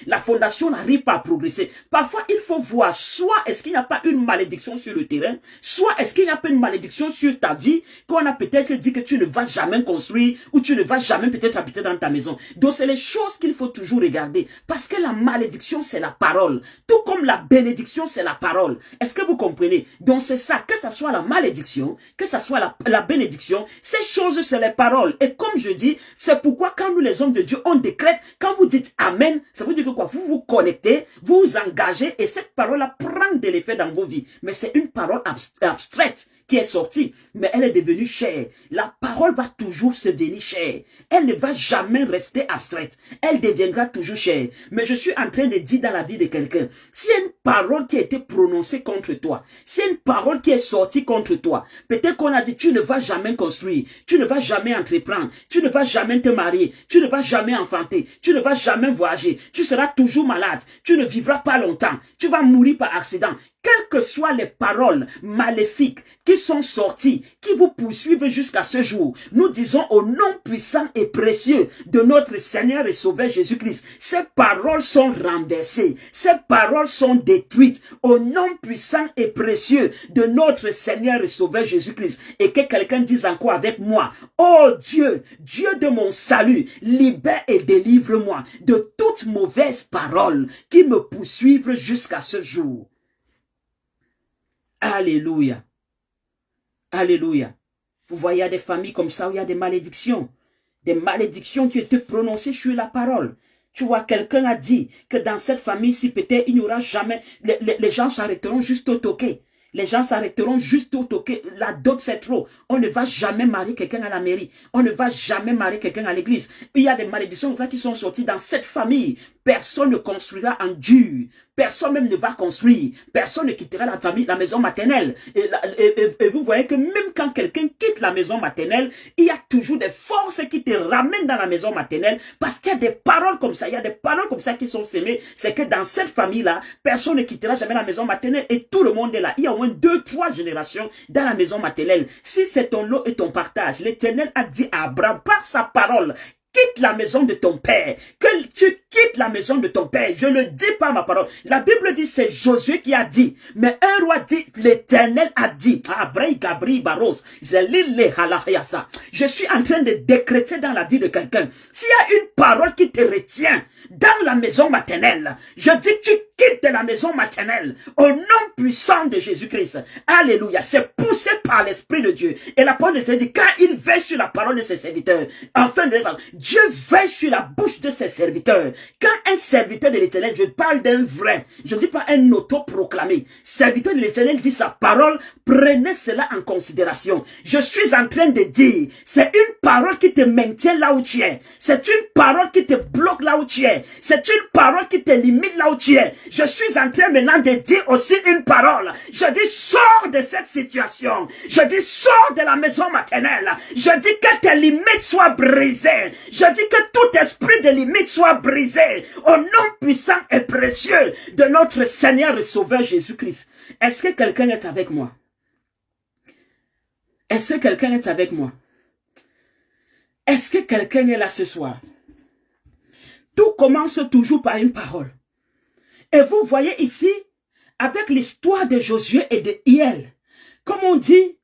n'arrive pas à progresser. Parfois, il faut voir, soit est-ce qu'il n'y a pas une malédiction sur le terrain, soit est-ce qu'il n'y a pas une malédiction sur ta vie, qu'on a peut-être dit que tu ne vas jamais construire, ou tu ne vas jamais peut-être habiter dans ta maison. Donc, c'est les choses qu'il faut toujours regarder, parce que la malédiction, c'est la parole. Tout comme la bénédiction, c'est la parole. Est-ce que vous comprenez? Donc c'est ça, que ça soit la malédiction, que ça soit la bénédiction, ces choses c'est les paroles. Et comme je dis, c'est pourquoi quand nous les hommes de Dieu on décrète, quand vous dites Amen, ça veut dire que quoi? Vous vous connectez, vous vous engagez et cette parole-là prend de l'effet dans vos vies. Mais c'est une parole abstraite qui est sortie, mais elle est devenue chère. La parole va toujours se devenir chère. Elle ne va jamais rester abstraite. Elle deviendra toujours chère. Mais je suis en train de dire dans la vie de quelqu'un, s'il y a une parole qui a été prononcée contre toi, s'il y a une parole qui est sortie contre toi, peut-être qu'on a dit tu ne vas jamais construire, tu ne vas jamais entreprendre, tu ne vas jamais te marier, tu ne vas jamais enfanter, tu ne vas jamais voyager, tu seras toujours malade, tu ne vivras pas longtemps, tu vas mourir par accident. Quelles que soient les paroles maléfiques qui sont sorties, qui vous poursuivent jusqu'à ce jour, nous disons au nom puissant et précieux de notre Seigneur et Sauveur Jésus-Christ, ces paroles sont renversées, ces paroles sont détruites au nom puissant et précieux de notre Seigneur et Sauveur Jésus-Christ. Et que quelqu'un dise encore avec moi, oh Dieu, Dieu de mon salut, libère et délivre-moi de toute mauvaise parole qui me poursuivent jusqu'à ce jour. Alléluia. Alléluia. Vous voyez, il y a des familles comme ça où il y a des malédictions. Des malédictions qui étaient prononcées sur la parole. Tu vois, quelqu'un a dit que dans cette famille-ci, peut-être, il n'y aura jamais... Les gens s'arrêteront juste au toqué. Les gens s'arrêteront juste au toqué. La dot, c'est trop. On ne va jamais marier quelqu'un à la mairie. On ne va jamais marier quelqu'un à l'église. Il y a des malédictions qui sont sorties dans cette famille. Personne ne construira en dur. Personne même ne va construire. Personne ne quittera la famille, la maison maternelle. Et vous voyez que même quand quelqu'un quitte la maison maternelle, il y a toujours des forces qui te ramènent dans la maison maternelle parce qu'il y a des paroles comme ça. Il y a des paroles comme ça qui sont sémées. C'est que dans cette famille-là, personne ne quittera jamais la maison maternelle et tout le monde est là. Il y a au moins 2-3 générations dans la maison maternelle. Si c'est ton lot et ton partage, l'Éternel a dit à Abraham par sa parole, quitte la maison de ton père, que tu quittes la maison de ton père. Je le dis par ma parole. La Bible dit, c'est Josué qui a dit. Mais un roi dit, l'Éternel a dit. Je suis en train de décréter dans la vie de quelqu'un. S'il y a une parole qui te retient dans la maison maternelle, je dis, tu quittes la maison maternelle au nom puissant de Jésus-Christ. Alléluia. C'est poussé par l'Esprit de Dieu. Et la parole de Dieu dit, quand il veille sur la parole de ses serviteurs, enfin de Dieu veille sur la bouche de ses serviteurs. Quand un serviteur de l'Éternel, je parle d'un vrai, je ne dis pas un autoproclamé, serviteur de l'Éternel dit sa parole, prenez cela en considération. Je suis en train de dire, c'est une parole qui te maintient là où tu es. C'est une parole qui te bloque là où tu es. C'est une parole qui te limite là où tu es. Je suis en train maintenant de dire aussi une parole. Je dis, sors de cette situation. Je dis, sors de la maison maternelle. Je dis que tes limites soient brisées. Je dis que tout esprit de limite soit brisé au nom puissant et précieux de notre Seigneur et Sauveur Jésus-Christ. Est-ce que quelqu'un est avec moi? Est-ce que quelqu'un est avec moi? Est-ce que quelqu'un est là ce soir? Tout commence toujours par une parole. Et vous voyez ici, avec l'histoire de Josué et de Hiel, comme on dit,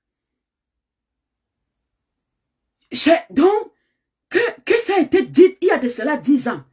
donc, que ça a été dit il y a de cela 10 ans,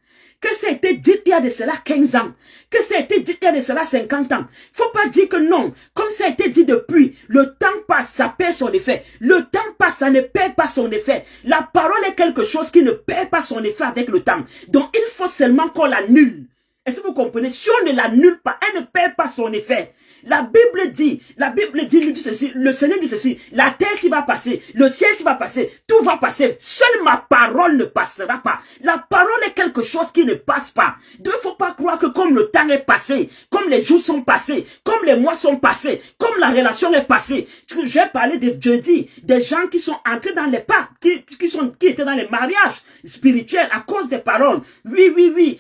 que ça a été dit il y a de cela 15 ans, que ça a été dit il y a de cela 50 ans. Il ne faut pas dire que non, comme ça a été dit depuis, le temps passe, ça perd son effet. Le temps passe, ça ne perd pas son effet. La parole est quelque chose qui ne perd pas son effet avec le temps. Donc il faut seulement qu'on l'annule. Est-ce que vous comprenez? Si on ne l'annule pas, elle ne perd pas son effet. La Bible dit, lui dit ceci, le Seigneur dit ceci, la terre s'y va passer, le ciel s'y va passer, tout va passer. Seule ma parole ne passera pas. La parole est quelque chose qui ne passe pas. Donc il ne faut pas croire que comme le temps est passé, comme les jours sont passés, comme les mois sont passés, comme la relation est passée. J'ai parlé de jeudi, des gens qui sont entrés dans les pactes, qui étaient dans les mariages spirituels à cause des paroles. Oui,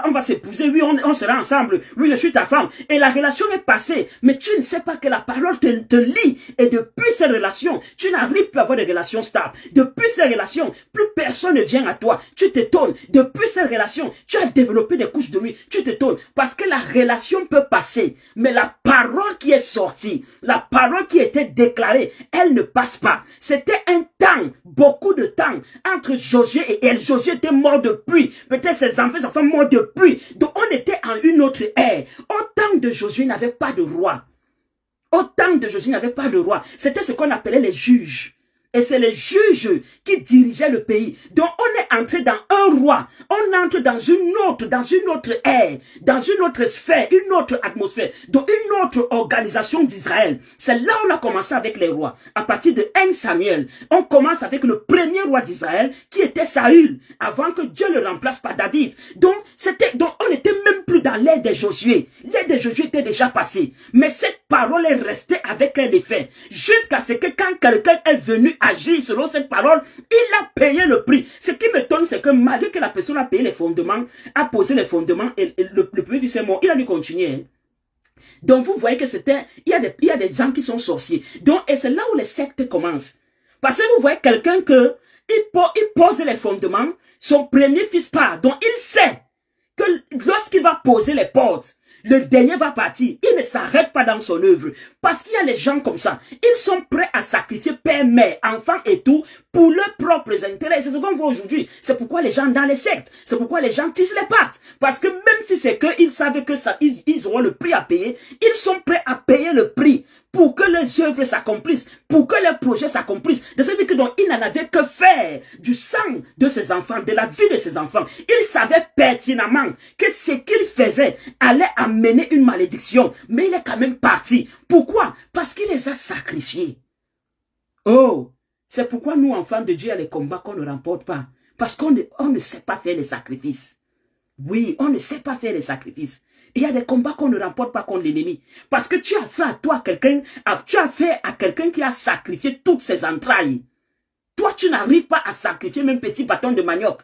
on va s'épouser, oui, on sera ensemble, oui, je suis ta femme. Et la relation est passée, mais tu ne sais pas que la parole te lie. Et depuis ces relations, tu n'arrives plus à avoir de relations stables. Depuis ces relations, plus personne ne vient à toi. Tu t'étonnes. Depuis ces relations, tu as développé des couches de nuit. Tu t'étonnes. Parce que la relation peut passer. Mais la parole qui est sortie, la parole qui était déclarée, elle ne passe pas. C'était un temps, beaucoup de temps, entre Josué et elle. Josué était mort depuis. Peut-être ses enfants morts depuis. Donc on était en une autre ère. Au temps de Josué, il n'avait pas de roi. Au temps de Josué, il n'y avait pas de roi. C'était ce qu'on appelait les juges. Et c'est les juges qui dirigeaient le pays. Donc on est entré dans un roi. On entre dans une autre ère, dans une autre sphère, une autre atmosphère, dans une autre organisation d'Israël. C'est là où on a commencé avec les rois. À partir de 1 Samuel, on commence avec le premier roi d'Israël qui était Saül, avant que Dieu le remplace par David. Donc on n'était même plus dans l'ère de Josué. L'ère de Josué était déjà passée. Mais cette parole est restée avec un effet. Jusqu'à ce que quand quelqu'un est venu agir selon cette parole, il a payé le prix. Ce qui m'étonne, c'est que malgré que la personne a payé les fondements, a posé les fondements, et le premier fils est mort, il a dû continuer. Donc vous voyez que il y a des gens qui sont sorciers. Donc, et c'est là où les sectes commencent. Parce que vous voyez quelqu'un il pose les fondements, son premier fils part. Donc il sait que lorsqu'il va poser les portes, le dernier va partir. Il ne s'arrête pas dans son œuvre. Parce qu'il y a les gens comme ça. Ils sont prêts à sacrifier père, mère, enfants et tout pour leurs propres intérêts. C'est ce qu'on voit aujourd'hui. C'est pourquoi les gens dans les sectes, c'est pourquoi les gens tissent les pattes. Parce que même si c'est qu'ils savent que ça, ils auront le prix à payer, ils sont prêts à payer le prix pour que les œuvres s'accomplissent, pour que les projets s'accomplissent. De ce fait que donc, il n'en avait que faire du sang de ses enfants, de la vie de ses enfants. Il savait pertinemment que ce qu'il faisait allait amener une malédiction. Mais il est quand même parti. Pourquoi? Parce qu'il les a sacrifiés. Oh, c'est pourquoi nous, enfants de Dieu, il y a les combats qu'on ne remporte pas. Parce qu'on ne sait pas faire les sacrifices. Oui, on ne sait pas faire les sacrifices. Il y a des combats qu'on ne remporte pas contre l'ennemi. Parce que tu as fait à toi quelqu'un, tu as fait à quelqu'un qui a sacrifié toutes ses entrailles. Toi, tu n'arrives pas à sacrifier même petit bâton de manioc.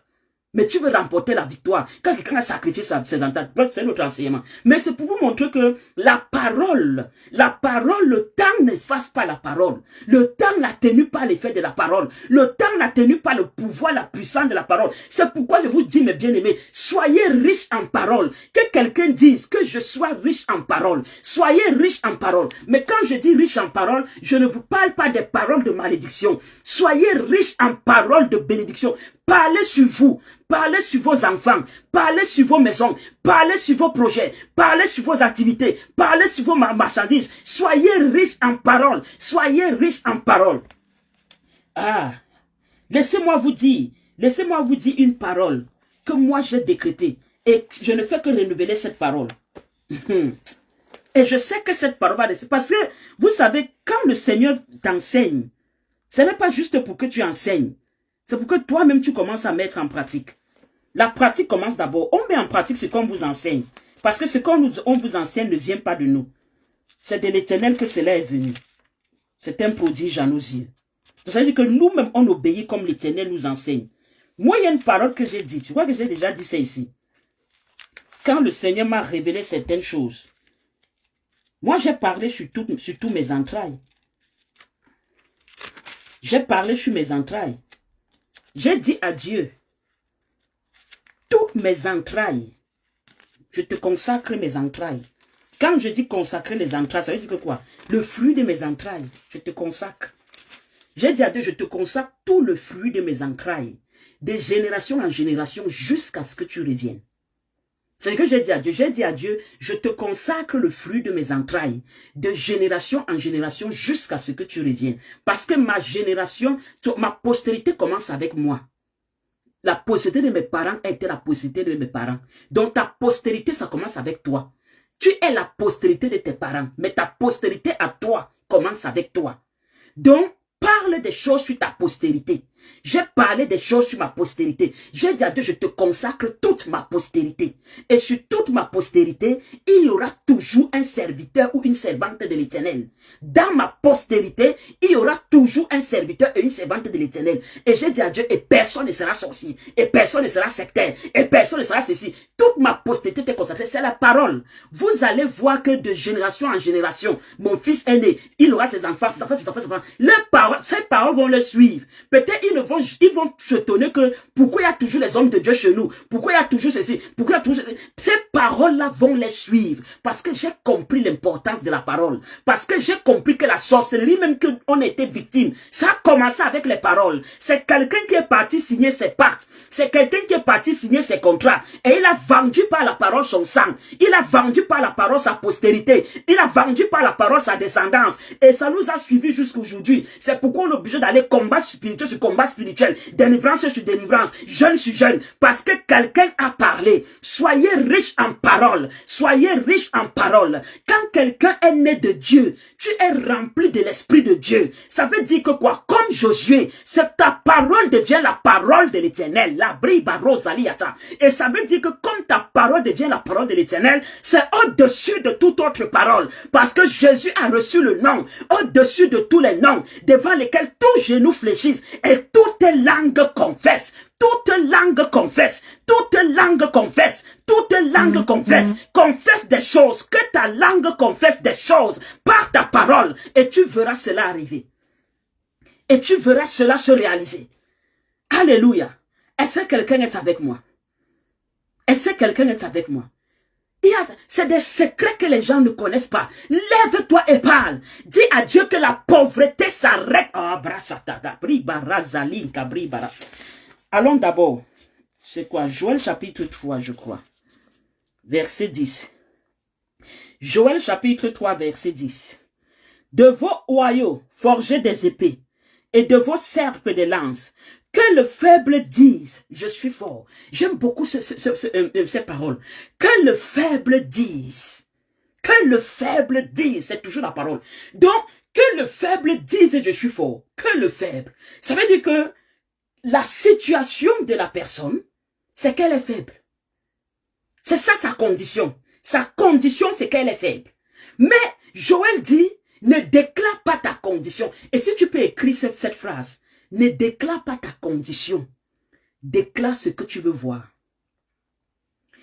Mais tu veux remporter la victoire. Quand quelqu'un a sacrifié ses entrailles, c'est notre enseignement. Mais c'est pour vous montrer que la parole, le temps n'efface pas la parole. Le temps n'a tenu pas l'effet de la parole. Le temps n'a tenu pas le pouvoir, la puissance de la parole. C'est pourquoi je vous dis, mes bien-aimés, soyez riches en parole. Que quelqu'un dise que je sois riche en parole. Soyez riches en parole. Mais quand je dis riche en parole, je ne vous parle pas des paroles de malédiction. Soyez riches en paroles de bénédiction. Parlez sur vous, parlez sur vos enfants, parlez sur vos maisons, parlez sur vos projets, parlez sur vos activités, parlez sur vos marchandises. Soyez riches en paroles, soyez riches en paroles. Ah, laissez-moi vous dire une parole que moi j'ai décrétée et je ne fais que renouveler cette parole. Et je sais que cette parole va laisser, parce que vous savez, quand le Seigneur t'enseigne, ce n'est pas juste pour que tu enseignes. C'est pour que toi-même, tu commences à mettre en pratique. La pratique commence d'abord. On met en pratique ce qu'on vous enseigne. Parce que ce qu'on vous enseigne ne vient pas de nous. C'est de l'Éternel que cela est venu. C'est un prodige à nos yeux. Ça veut dire que nous-mêmes, on obéit comme l'Éternel nous enseigne. Moi, il y a une parole que j'ai dit. Tu vois que j'ai déjà dit ça ici. Quand le Seigneur m'a révélé certaines choses, moi, j'ai parlé sur tous mes entrailles. J'ai parlé sur mes entrailles. J'ai dit à Dieu, toutes mes entrailles, je te consacre mes entrailles. Quand je dis consacrer les entrailles, ça veut dire que quoi? Le fruit de mes entrailles, je te consacre. J'ai dit à Dieu, je te consacre tout le fruit de mes entrailles, de génération en génération, jusqu'à ce que tu reviennes. C'est ce que j'ai dit à Dieu, je te consacre le fruit de mes entrailles, de génération en génération, jusqu'à ce que tu reviennes. Parce que ma génération, ma postérité commence avec moi. La postérité de mes parents était la postérité de mes parents. Donc ta postérité, ça commence avec toi. Tu es la postérité de tes parents, mais ta postérité à toi commence avec toi. Donc, parle des choses sur ta postérité. J'ai parlé des choses sur ma postérité. J'ai dit à Dieu, je te consacre toute ma postérité. Et sur toute ma postérité, il y aura toujours un serviteur ou une servante de l'Éternel. Dans ma postérité, il y aura toujours un serviteur et une servante de l'Éternel. Et j'ai dit à Dieu, et personne ne sera sorcier, et personne ne sera sectaire, et personne ne sera ceci. Toute ma postérité est consacrée, c'est la parole. Vous allez voir que de génération en génération, mon fils est né, il aura ses enfants, ses enfants, ses enfants, ses enfants. Ces paroles vont le suivre. Peut-être ils vont se étonner que pourquoi il y a toujours les hommes de Dieu chez nous, pourquoi il y a toujours ceci, pourquoi il y a toujours ceci. Ces paroles-là vont les suivre parce que j'ai compris l'importance de la parole, parce que j'ai compris que la sorcellerie, même qu'on était victime, ça a commencé avec les paroles. C'est quelqu'un qui est parti signer ses pactes, c'est quelqu'un qui est parti signer ses contrats et il a vendu par la parole son sang, il a vendu par la parole sa postérité, il a vendu par la parole sa descendance et ça nous a suivis jusqu'à aujourd'hui. C'est pourquoi on est obligé d'aller combat spirituel sur combat spirituel, délivrance sur délivrance, jeune sur jeune, parce que quelqu'un a parlé. Soyez riches en parole, soyez riches en parole. Quand quelqu'un est né de Dieu, tu es rempli de l'Esprit de Dieu. Ça veut dire que quoi? Comme Josué, ta parole devient la parole de l'Éternel. La briba rosaliata. Et ça veut dire que comme ta parole devient la parole de l'Éternel, c'est au-dessus de toute autre parole. Parce que Jésus a reçu le nom, au-dessus de tous les noms, devant lesquels tout genou fléchisse et toute langue confesse. Toute langue confesse, toute langue confesse, toute langue confesse, confesse des choses, que ta langue confesse des choses par ta parole et tu verras cela arriver. Et tu verras cela se réaliser. Alléluia. Est-ce que quelqu'un est avec moi? Est-ce que quelqu'un est avec moi? C'est des secrets que les gens ne connaissent pas. Lève-toi et parle. Dis à Dieu que la pauvreté s'arrête. Allons d'abord. C'est quoi? Joël chapitre 3, je crois. Verset 10. Joël chapitre 3, verset 10. De vos oyaux, forgez des épées, et de vos serpes des lances. Que le faible dise, je suis fort. J'aime beaucoup ces paroles. Que le faible dise. Que le faible dise. C'est toujours la parole. Donc, que le faible dise, je suis fort. Que le faible. Ça veut dire que la situation de la personne, c'est qu'elle est faible. C'est ça sa condition. Sa condition, c'est qu'elle est faible. Mais Joël dit, ne déclare pas ta condition. Et si tu peux écrire cette phrase, ne déclare pas ta condition. Déclare ce que tu veux voir.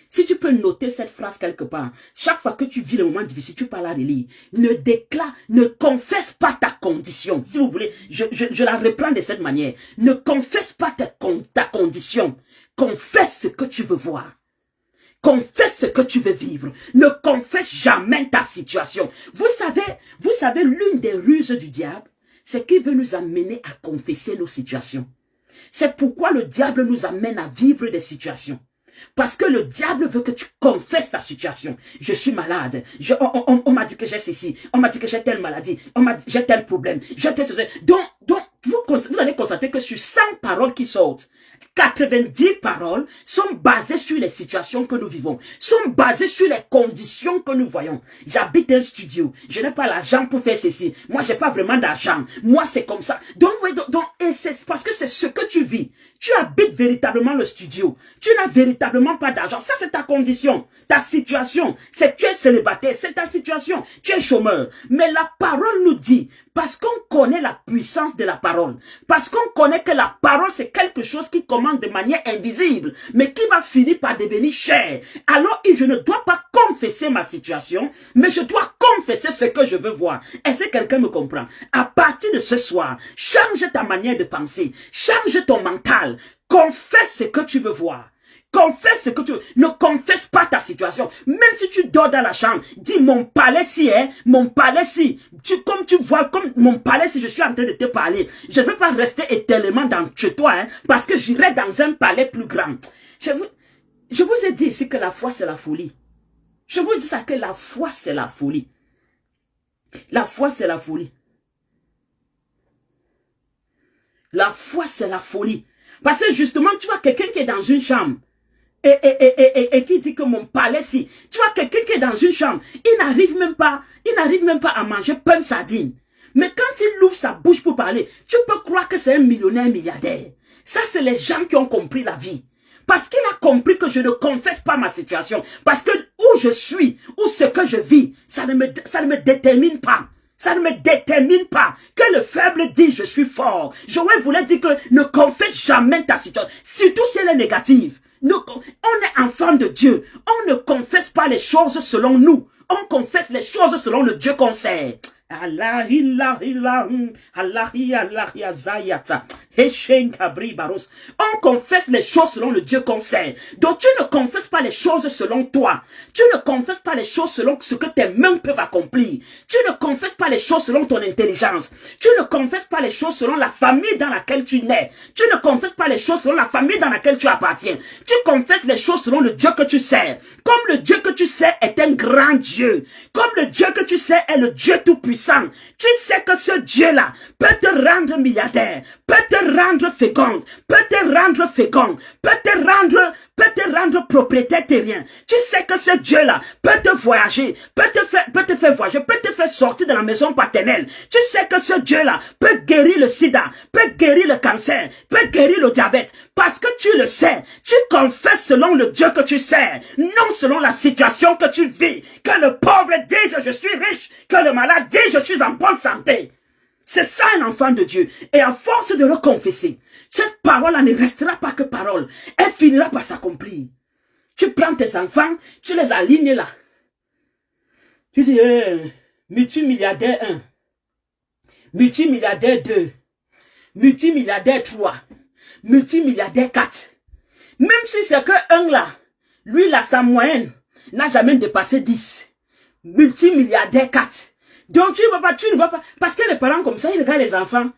Si tu peux noter cette phrase quelque part, chaque fois que tu vis le moment difficile, tu peux la relire. Ne confesse pas ta condition. Si vous voulez, je la reprends de cette manière. Ne confesse pas ta condition. Confesse ce que tu veux voir. Confesse ce que tu veux vivre. Ne confesse jamais ta situation. Vous savez, l'une des ruses du diable, c'est qu'il veut nous amener à confesser nos situations. C'est pourquoi le diable nous amène à vivre des situations. Parce que le diable veut que tu confesses ta situation. Je suis malade. On m'a dit que j'ai ceci. On m'a dit que j'ai telle maladie. J'ai tel problème. Donc, vous allez constater que sur 100 paroles qui sortent, 90 paroles sont basées sur les situations que nous vivons, sont basées sur les conditions que nous voyons. J'habite un studio, je n'ai pas l'argent pour faire ceci. Moi, je n'ai pas vraiment d'argent. Moi, c'est comme ça. Donc, et c'est parce que c'est ce que tu vis. Tu habites véritablement le studio. Tu n'as véritablement pas d'argent. Ça, c'est ta condition, ta situation. C'est tu es célibataire, c'est ta situation. Tu es chômeur. Mais la parole nous dit, parce qu'on connaît la puissance de la parole, parce qu'on connaît que la parole, c'est quelque chose qui commence de manière invisible, mais qui va finir par devenir chair. Alors, je ne dois pas confesser ma situation, mais je dois confesser ce que je veux voir. Est-ce que quelqu'un me comprend? À partir de ce soir, change ta manière de penser, change ton mental, confesse ce que tu veux voir. Confesse ce que tu veux. Ne confesse pas ta situation. Même si tu dors dans la chambre, dis mon palais si, mon palais si. Comme tu vois, comme mon palais si je suis en train de te parler. Je ne veux pas rester éternellement chez toi, parce que j'irai dans un palais plus grand. Je vous ai dit ici que la foi c'est la folie. Je vous dis ça que la foi c'est la folie. La foi c'est la folie. La foi c'est la folie. Parce que justement, tu vois quelqu'un qui est dans une chambre. Et qui dit que mon palais si. Tu vois quelqu'un qui est dans une chambre, il n'arrive même pas à manger pain sardine. Mais quand il ouvre sa bouche pour parler, tu peux croire que c'est un millionnaire, milliardaire. Ça, c'est les gens qui ont compris la vie. Parce qu'il a compris que je ne confesse pas ma situation. Parce que où je suis, ou ce que je vis, ça ne me détermine pas. Ça ne me détermine pas. Que le faible dit je suis fort. Joël voulait dire que ne confesse jamais ta situation. Surtout si elle est négative. On est enfant de Dieu. On ne confesse pas les choses selon nous. On confesse les choses selon le Dieu qu'on sait. Allah. On confesse les choses selon le Dieu qu'on sait. Donc tu ne confesses pas les choses selon toi. Tu ne confesses pas les choses selon ce que tes mains peuvent accomplir. Tu ne confesses pas les choses selon ton intelligence. Tu ne confesses pas les choses selon la famille dans laquelle tu nais. Tu ne confesses pas les choses selon la famille dans laquelle tu appartiens. Tu confesses les choses selon le Dieu que tu sais. Comme le Dieu que tu sais est un grand Dieu. Comme le Dieu que tu sais est le Dieu tout-puissant. Tu sais que ce Dieu-là peut te rendre milliardaire, peut te rendre féconde, peut te rendre propriétaire terrien. Tu sais que ce Dieu-là peut te voyager, peut te faire voyager, peut te faire sortir de la maison paternelle. Tu sais que ce Dieu-là peut guérir le sida, peut guérir le cancer, peut guérir le diabète. Parce que tu le sais, tu confesses selon le Dieu que tu sais, non selon la situation que tu vis. Que le pauvre dise je suis riche, que le malade dise je suis en bonne santé. C'est ça un enfant de Dieu. Et à force de le confesser, cette parole-là ne restera pas que parole. Elle finira par s'accomplir. Tu prends tes enfants, tu les alignes là. Tu dis, multimilliardaire 1, multimilliardaire 2, multimilliardaire 3, multimilliardaire 4. Même si c'est que un là, lui là sa moyenne, n'a jamais dépassé 10. Multimilliardaire 4. Donc tu ne vas pas. Parce que les parents comme ça, ils regardent les enfants.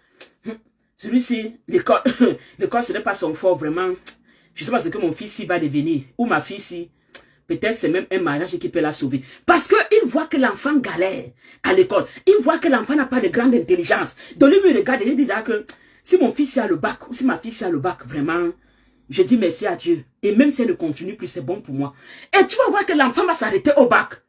Celui-ci, l'école, l'école ce n'est pas son fort vraiment. Je ne sais pas ce que mon fils va devenir. Ou ma fille si. Peut-être c'est même un mariage qui peut la sauver. Parce qu'il voit que l'enfant galère à l'école. Il voit que l'enfant n'a pas de grande intelligence. Donc lui me regarde et il dit que si mon fils a le bac ou si ma fille a le bac, vraiment, je dis merci à Dieu. Et même si elle ne continue plus, c'est bon pour moi. Et tu vas voir que l'enfant va s'arrêter au bac.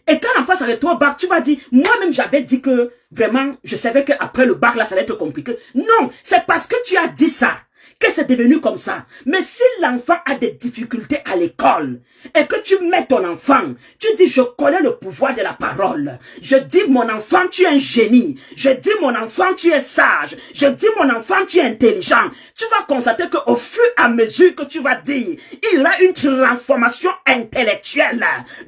Et quand l'enfant s'arrête au bac, tu vas dire, moi-même j'avais dit que vraiment, je savais qu'après le bac, là, ça allait être compliqué. Non, c'est parce que tu as dit ça que c'est devenu comme ça. Mais si l'enfant a des difficultés à l'école et que tu mets ton enfant, tu dis je connais le pouvoir de la parole. Je dis mon enfant tu es un génie. Je dis mon enfant tu es sage. Je dis mon enfant tu es intelligent. Tu vas constater qu'au fur et à mesure que tu vas dire, il y aura une transformation intellectuelle,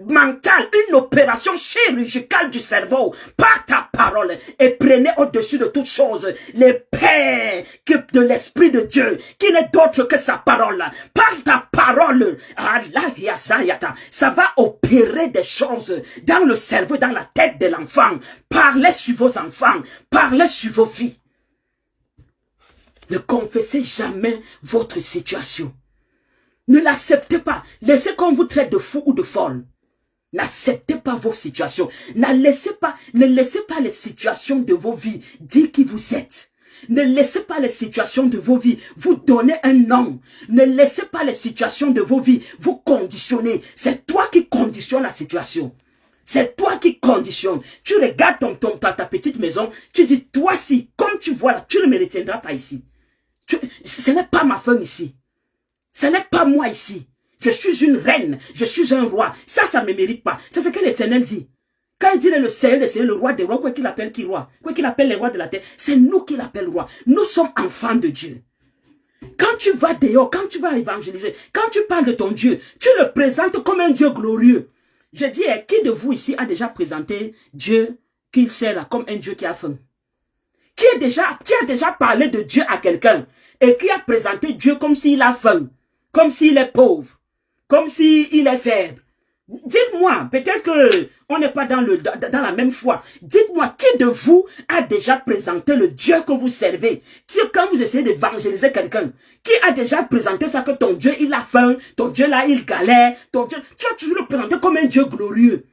mentale, une opération chirurgicale du cerveau par ta parole. Et prenez au-dessus de toutes choses les paix de l'Esprit de Dieu qui n'est d'autre que sa parole. Par ta parole, ça va opérer des choses dans le cerveau, dans la tête de l'enfant. Parlez sur vos enfants, parlez sur vos vies. Ne confessez jamais votre situation. Ne l'acceptez pas. Laissez qu'on vous traite de fou ou de folle. N'acceptez pas vos situations. Ne laissez pas les situations de vos vies dire qui vous êtes. Ne laissez pas les situations de vos vies vous donner un nom. Ne laissez pas les situations de vos vies vous conditionner. C'est toi qui conditionnes la situation. C'est toi qui conditionnes. Tu regardes ta petite maison, tu dis, toi si, comme tu vois là, tu ne me retiendras pas ici. Ce n'est pas ma femme ici. Ce n'est pas moi ici. Je suis une reine, je suis un roi. Ça ne me mérite pas. C'est ce que l'Éternel dit. Quand il dit le Seigneur, le roi des rois, quoi qu'il appelle qui roi, quoi qu'il appelle les rois de la terre, c'est nous qui l'appelle roi. Nous sommes enfants de Dieu. Quand tu vas dehors, quand tu vas évangéliser, quand tu parles de ton Dieu, tu le présentes comme un Dieu glorieux. Je dis, qui de vous ici a déjà présenté Dieu qu'il sait là comme un Dieu qui a faim? Qui a déjà parlé de Dieu à quelqu'un et qui a présenté Dieu comme s'il a faim, comme s'il est pauvre, comme s'il est faible? Dites-moi, peut-être qu'on n'est pas dans la même foi. Dites-moi, qui de vous a déjà présenté le Dieu que vous servez? Quand vous essayez d'évangéliser quelqu'un, qui a déjà présenté ça que ton Dieu, il a faim, ton Dieu là, il galère, ton Dieu, tu as toujours le présenté comme un Dieu glorieux,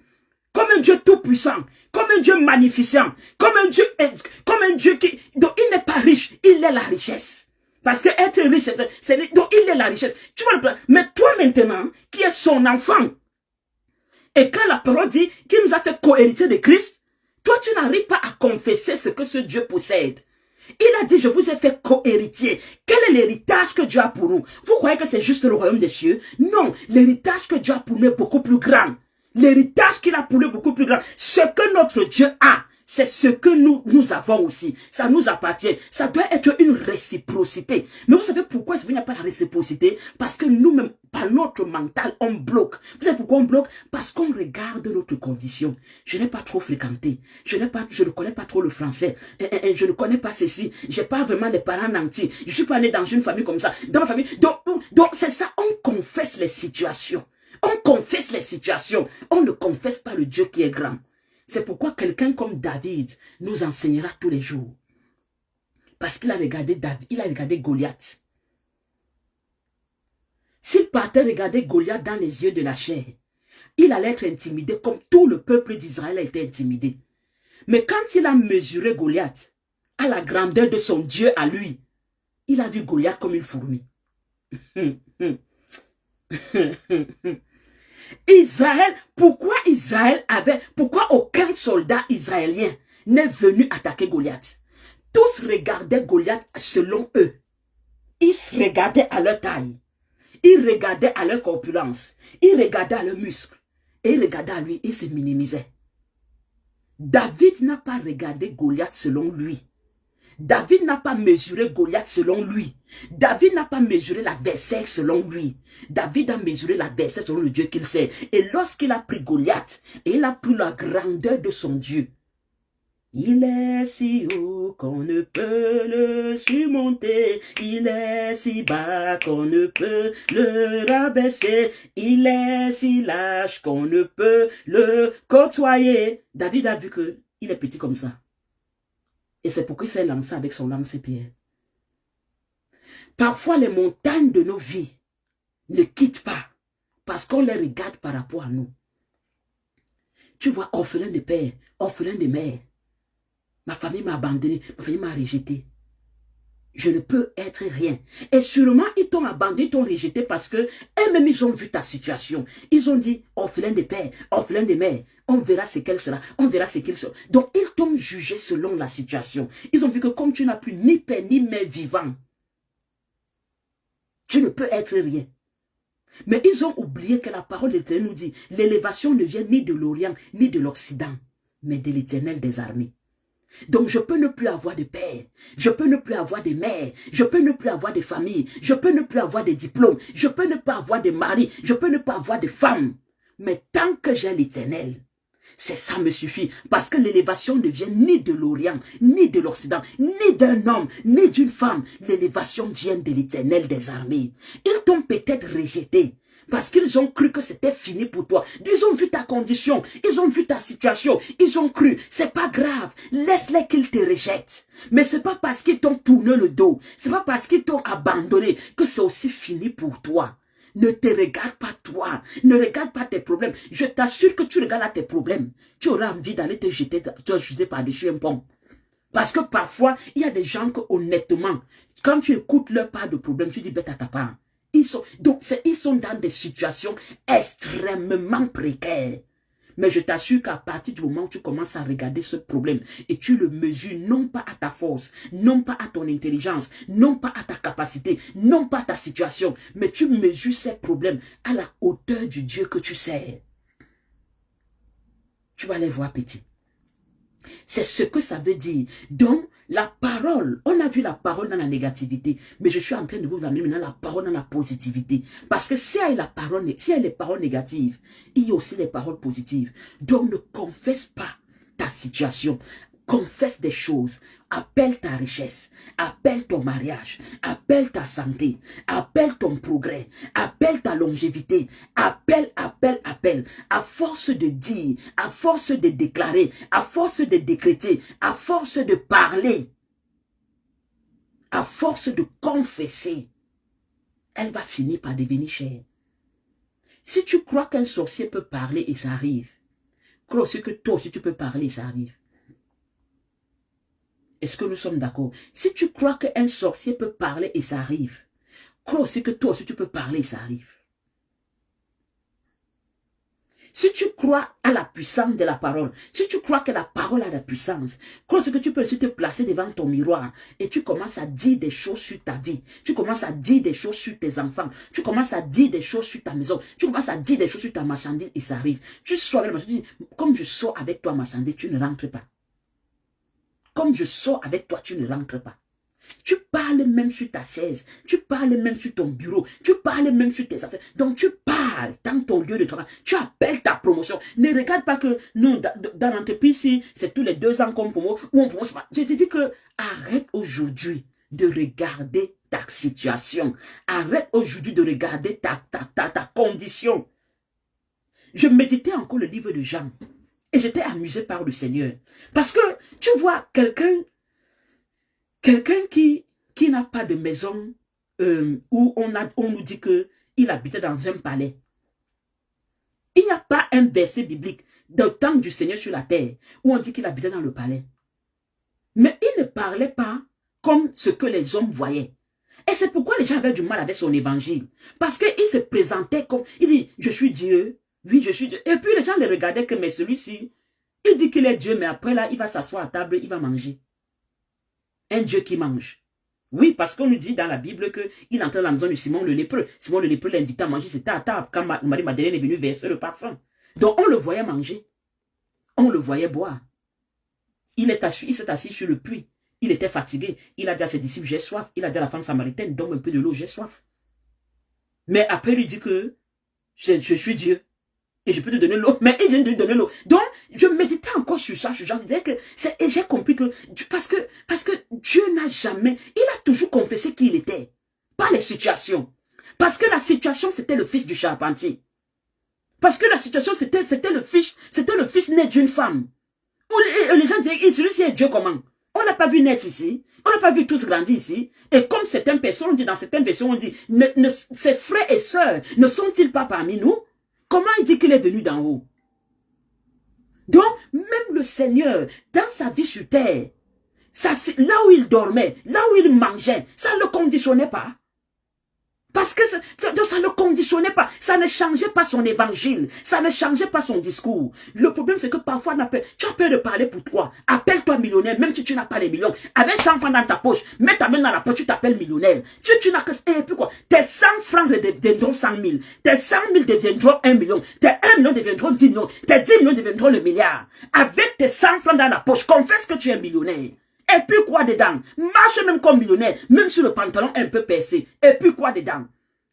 comme un Dieu tout-puissant, comme un Dieu magnificent, comme un Dieu qui, dont il n'est pas riche, il est la richesse. Parce que être riche, donc il est la richesse. Tu vois le plan. Mais toi maintenant, qui es son enfant, et quand la parole dit qu'il nous a fait co-héritier de Christ, toi tu n'arrives pas à confesser ce que ce Dieu possède. Il a dit, je vous ai fait co-héritier. Quel est l'héritage que Dieu a pour nous? Vous croyez que c'est juste le royaume des cieux? Non, l'héritage que Dieu a pour nous est beaucoup plus grand. L'héritage qu'il a pour nous est beaucoup plus grand. Ce que notre Dieu a, c'est ce que nous avons aussi. Ça nous appartient. Ça doit être une réciprocité. Mais vous savez pourquoi il n'y a pas la réciprocité? Parce que nous-mêmes, par notre mental, on bloque. Vous savez pourquoi on bloque? Parce qu'on regarde notre condition. Je n'ai pas trop fréquenté. Je ne connais pas trop le français. Je ne connais pas ceci. Je n'ai pas vraiment des parents nantis. Je ne suis pas né dans une famille comme ça. Dans ma famille. Donc c'est ça. On confesse les situations. On confesse les situations. On ne confesse pas le Dieu qui est grand. C'est pourquoi quelqu'un comme David nous enseignera tous les jours. Parce qu'il a regardé David, il a regardé Goliath. S'il partait regarder Goliath dans les yeux de la chair, il allait être intimidé comme tout le peuple d'Israël a été intimidé. Mais quand il a mesuré Goliath à la grandeur de son Dieu à lui, il a vu Goliath comme une fourmi. Pourquoi aucun soldat israélien n'est venu attaquer Goliath? Tous regardaient Goliath selon eux. Ils se regardaient à leur taille. Ils regardaient à leur corpulence. Ils regardaient à leurs muscles. Et ils regardaient à lui, ils se minimisaient. David n'a pas regardé Goliath selon lui. David n'a pas mesuré Goliath selon lui. David n'a pas mesuré l'adversaire selon lui. David a mesuré l'adversaire selon le Dieu qu'il sait. Et lorsqu'il a pris Goliath, et il a pris la grandeur de son Dieu, Il est si haut qu'on ne peut le surmonter. Il est si bas qu'on ne peut le rabaisser. Il est si lâche qu'on ne peut le côtoyer. David a vu que il est petit comme ça. Et c'est pourquoi il s'est lancé avec son lance-pierre. Parfois, les montagnes de nos vies ne quittent pas parce qu'on les regarde par rapport à nous. Tu vois, orphelin de père, orphelin de mère. Ma famille m'a abandonné, ma famille m'a rejeté. Je ne peux être rien. Et sûrement, ils t'ont abandonné, ils t'ont rejeté parce que eux-mêmes, ils ont vu ta situation. Ils ont dit, orphelin de père, orphelin de mère, on verra ce qu'elle sera, on verra ce qu'il sera. Donc, ils t'ont jugé selon la situation. Ils ont vu que comme tu n'as plus ni père ni mère vivant, tu ne peux être rien. Mais ils ont oublié que la parole de l'Éternel nous dit, l'élévation ne vient ni de l'Orient, ni de l'Occident, mais de l'Éternel des armées. Donc je peux ne plus avoir de père, je peux ne plus avoir de mère, je peux ne plus avoir de famille, je peux ne plus avoir de diplôme, je peux ne pas avoir de mari, je peux ne pas avoir de femme. Mais tant que j'ai l'Éternel, c'est ça me suffit. Parce que l'élévation ne vient ni de l'Orient, ni de l'Occident, ni d'un homme, ni d'une femme. L'élévation vient de l'Éternel des armées. Ils t'ont peut-être rejeté. Parce qu'ils ont cru que c'était fini pour toi. Ils ont vu ta condition, ils ont vu ta situation, ils ont cru, c'est pas grave, laisse-les qu'ils te rejettent. Mais c'est pas parce qu'ils t'ont tourné le dos, c'est pas parce qu'ils t'ont abandonné que c'est aussi fini pour toi. Ne te regarde pas toi, ne regarde pas tes problèmes. Je t'assure que tu regardes à tes problèmes, tu auras envie d'aller te jeter par-dessus un pont. Parce que parfois, il y a des gens que honnêtement, quand tu écoutes leur part de problème, tu dis bête à ta part. Ils sont dans des situations extrêmement précaires. Mais je t'assure qu'à partir du moment où tu commences à regarder ce problème et tu le mesures non pas à ta force, non pas à ton intelligence, non pas à ta capacité, non pas à ta situation, mais tu mesures ces problèmes à la hauteur du Dieu que tu sers. Tu vas les voir petits. C'est ce que ça veut dire. Donc, la parole, on a vu la parole dans la négativité, mais je suis en train de vous amener maintenant la parole dans la positivité. Parce que si elle a les paroles négatives, il y a aussi les paroles positives. Donc, ne confesse pas ta situation. Confesse des choses, appelle ta richesse, appelle ton mariage, appelle ta santé, appelle ton progrès, appelle ta longévité, appelle. À force de dire, à force de déclarer, à force de décréter, à force de parler, à force de confesser, elle va finir par devenir chère. Si tu crois qu'un sorcier peut parler et ça arrive, crois aussi que toi aussi tu peux parler et ça arrive. Est-ce que nous sommes d'accord? Si tu crois qu'un sorcier peut parler et ça arrive, crois aussi que toi aussi tu peux parler et ça arrive. Si tu crois à la puissance de la parole, si tu crois que la parole a la puissance, crois aussi que tu peux aussi te placer devant ton miroir et tu commences à dire des choses sur ta vie, tu commences à dire des choses sur tes enfants, tu commences à dire des choses sur ta maison, tu commences à dire des choses sur ta marchandise et ça arrive. Tu sors avec la marchandise, comme je sors avec toi marchandise, tu ne rentres pas. Comme je sors avec toi, tu ne rentres pas. Tu parles même sur ta chaise, tu parles même sur ton bureau, tu parles même sur tes affaires. Donc tu parles dans ton lieu de travail, tu appelles ta promotion. Ne regarde pas que nous, dans l'entreprise, c'est tous les 2 ans qu'on promeut ou on promeut. Je te dis que arrête aujourd'hui de regarder ta situation. Arrête aujourd'hui de regarder ta condition. Je méditais encore le livre de Jean. Et j'étais amusé par le Seigneur. Parce que, tu vois, quelqu'un qui n'a pas de maison, où on nous dit qu'il habitait dans un palais. Il n'y a pas un verset biblique de temps du Seigneur sur la terre où on dit qu'il habitait dans le palais. Mais il ne parlait pas comme ce que les hommes voyaient. Et c'est pourquoi les gens avaient du mal avec son évangile. Parce qu'il se présentait comme, il dit, je suis Dieu. Oui, je suis Dieu. Et puis les gens les regardaient que, mais celui-ci, il dit qu'il est Dieu, mais après là, il va s'asseoir à table, il va manger. Un Dieu qui mange. Oui, parce qu'on nous dit dans la Bible qu'il entrait dans la maison de Simon le lépreux. Simon le lépreux l'invitait à manger, c'était à table, quand Marie-Madeleine est venue verser le parfum. Donc on le voyait manger. On le voyait boire. Il s'est assis sur le puits. Il était fatigué. Il a dit à ses disciples, j'ai soif. Il a dit à la femme samaritaine, donne un peu de l'eau, j'ai soif. Mais après, il dit que je suis Dieu. Et je peux te donner l'eau, mais il vient de lui donner l'eau. Donc, je méditais encore sur ça, je disais que, et j'ai compris que, parce que Dieu n'a jamais, il a toujours confessé qui il était. Pas les situations. Parce que la situation, c'était le fils du charpentier. Parce que la situation, c'était le fils né d'une femme. Où les gens disaient, celui-ci est Dieu comment? On n'a pas vu naître ici. On n'a pas vu tous grandir ici. Et comme certaines personnes, on dit, dans certaines versions, on dit, ses frères et sœurs ne sont-ils pas parmi nous? Comment il dit qu'il est venu d'en haut? Donc, même le Seigneur, dans sa vie sur terre, ça, là où il dormait, là où il mangeait, ça ne le conditionnait pas. Parce que ça ne le conditionnait pas. Ça ne changeait pas son évangile. Ça ne changeait pas son discours. Le problème, c'est que parfois, tu as peur de parler pour toi. Appelle-toi millionnaire, même si tu n'as pas les millions. Avec 100 francs dans ta poche, mets ta main dans la poche, tu t'appelles millionnaire. Tu n'as que... Et puis quoi? Tes 100 francs deviendront 100 000. Tes 100 000 deviendront 1 million. Tes 1 million deviendront 10 millions. Tes 10 millions deviendront le milliard. Avec tes 100 francs dans la poche, confesse que tu es millionnaire. Et puis quoi dedans? Marche même comme millionnaire, même sur le pantalon un peu percé. Et puis quoi dedans?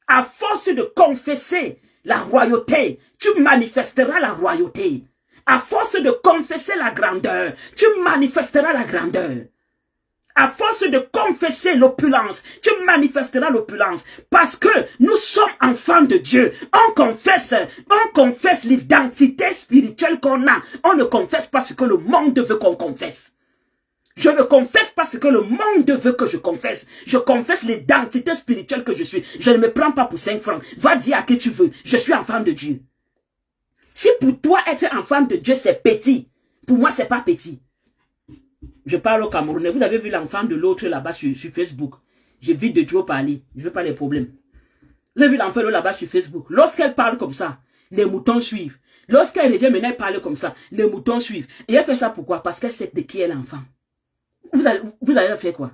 À force de confesser la royauté, tu manifesteras la royauté. À force de confesser la grandeur, tu manifesteras la grandeur. À force de confesser l'opulence, tu manifesteras l'opulence. Parce que nous sommes enfants de Dieu. On confesse l'identité spirituelle qu'on a. On ne confesse pas ce que le monde veut qu'on confesse. Je ne confesse pas ce que le monde veut que je confesse. Je confesse l'identité spirituelle que je suis. Je ne me prends pas pour 5 francs. Va dire à qui tu veux. Je suis enfant de Dieu. Si pour toi être enfant de Dieu c'est petit, pour moi c'est pas petit. Je parle au Camerounais. Vous avez vu l'enfant de l'autre là-bas sur Facebook. J'ai vu de Dieu parler. Je ne veux pas les problèmes. Vous avez vu l'enfant là-bas sur Facebook. Lorsqu'elle parle comme ça, les moutons suivent. Lorsqu'elle revient maintenant, elle parle comme ça, les moutons suivent. Et elle fait ça pourquoi? Parce qu'elle sait de qui est l'enfant. Vous allez faire quoi?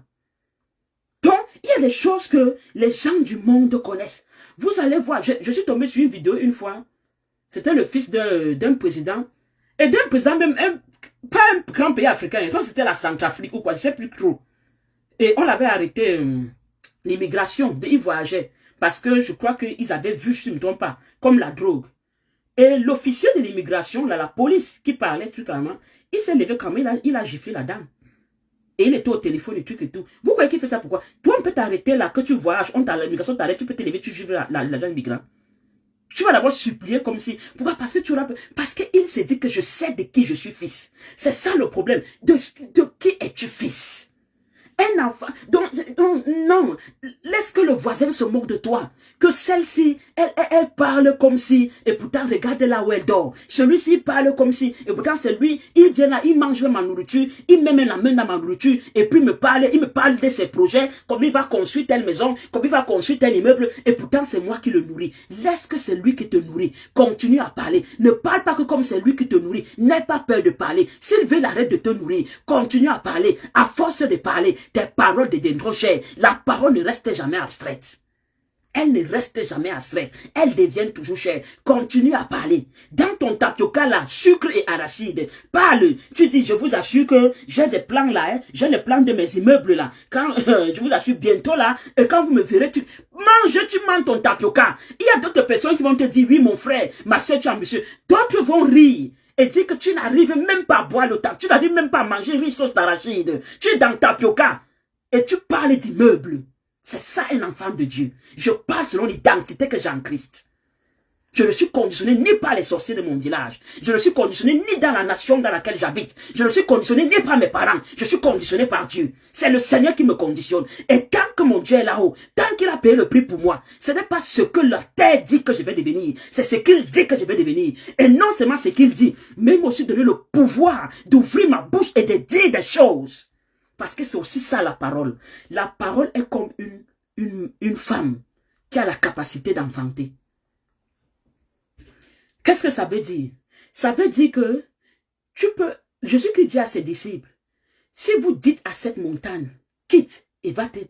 Donc, il y a des choses que les gens du monde connaissent. Vous allez voir, je suis tombé sur une vidéo une fois. C'était le fils d'un président. Et d'un président même, pas un grand pays africain. Je pense que c'était la Centrafrique ou quoi, je ne sais plus trop. Et on avait arrêté l'immigration. Ils voyageaient. Parce que je crois qu'ils avaient vu, je ne me trompe pas, comme la drogue. Et l'officier de l'immigration, la police qui parlait tout calmement, il s'est levé quand même, il a giflé la dame. Et il était au téléphone et truc et tout. Vous voyez qu'il fait ça pourquoi? Toi, on peut t'arrêter là, que tu voyages, l'immigration t'arrête, tu peux te lever, tu gifles l'agent immigrant. Tu vas d'abord supplier comme si... Pourquoi? Parce que tu auras... Parce qu'il s'est dit que je sais de qui je suis fils. C'est ça le problème. De qui es-tu fils? Un enfant, donc, non, laisse que le voisin se moque de toi. Que celle-ci, elle parle comme si, et pourtant, regarde là où elle dort. Celui-ci parle comme si, et pourtant, c'est lui, il vient là, il mange ma nourriture, il met la main dans ma nourriture, et puis il me parle de ses projets, comme il va construire telle maison, comme il va construire tel immeuble, et pourtant, c'est moi qui le nourris. Laisse que c'est lui qui te nourrit. Continue à parler. Ne parle pas que comme c'est lui qui te nourrit. N'aie pas peur de parler. S'il veut, il arrête de te nourrir. Continue à parler. À force de parler, tes paroles deviendront chères. La parole ne reste jamais abstraite. Elle ne reste jamais abstraite. Elle devient toujours chère. Continue à parler. Dans ton tapioca là, sucre et arachide, parle. Tu dis, je vous assure que j'ai des plans là, hein, j'ai les plans de mes immeubles là. Quand, je vous assure bientôt là, et quand vous me verrez, tu manges ton tapioca. Il y a d'autres personnes qui vont te dire, oui mon frère, ma soeur, tu es ambitieux. D'autres vont rire. Et dire que tu n'arrives même pas à boire le tapioca. Tu n'arrives même pas à manger riz sauce d'arachide. Tu es dans tapioca. Et tu parles d'immeuble. C'est ça un enfant de Dieu. Je parle selon l'identité que j'ai en Christ. Je ne suis conditionné ni par les sorciers de mon village. Je ne suis conditionné ni dans la nation dans laquelle j'habite. Je ne suis conditionné ni par mes parents. Je suis conditionné par Dieu. C'est le Seigneur qui me conditionne. Et tant que mon Dieu est là-haut, tant qu'il a payé le prix pour moi, ce n'est pas ce que la terre dit que je vais devenir. C'est ce qu'il dit que je vais devenir. Et non seulement ce qu'il dit, mais il m'a aussi donné le pouvoir d'ouvrir ma bouche et de dire des choses. Parce que c'est aussi ça la parole. La parole est comme une femme qui a la capacité d'enfanter. Qu'est-ce que ça veut dire? Ça veut dire que tu peux... Jésus-Christ dit à ses disciples, si vous dites à cette montagne, quitte et va-t'en,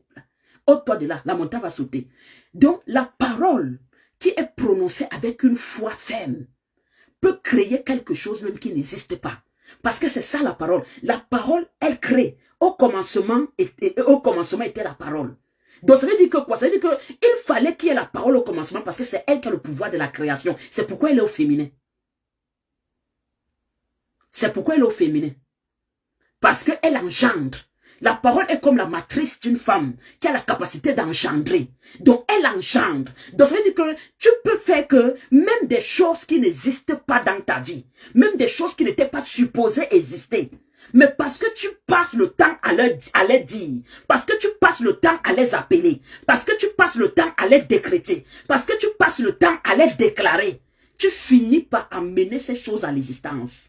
ôte-toi de là, la montagne va sauter. Donc la parole qui est prononcée avec une foi ferme peut créer quelque chose même qui n'existe pas. Parce que c'est ça la parole. La parole, elle crée. Au commencement était la parole. Donc ça veut dire que quoi? Ça veut dire qu'il fallait qu'il y ait la parole au commencement parce que c'est elle qui a le pouvoir de la création. C'est pourquoi elle est au féminin. C'est pourquoi elle est au féminin. Parce qu'elle engendre. La parole est comme la matrice d'une femme qui a la capacité d'engendrer. Donc, elle engendre. Donc, ça veut dire que tu peux faire que même des choses qui n'existent pas dans ta vie, même des choses qui n'étaient pas supposées exister, mais parce que tu passes le temps à les dire, parce que tu passes le temps à les appeler, parce que tu passes le temps à les décréter, parce que tu passes le temps à les déclarer, tu finis par amener ces choses à l'existence.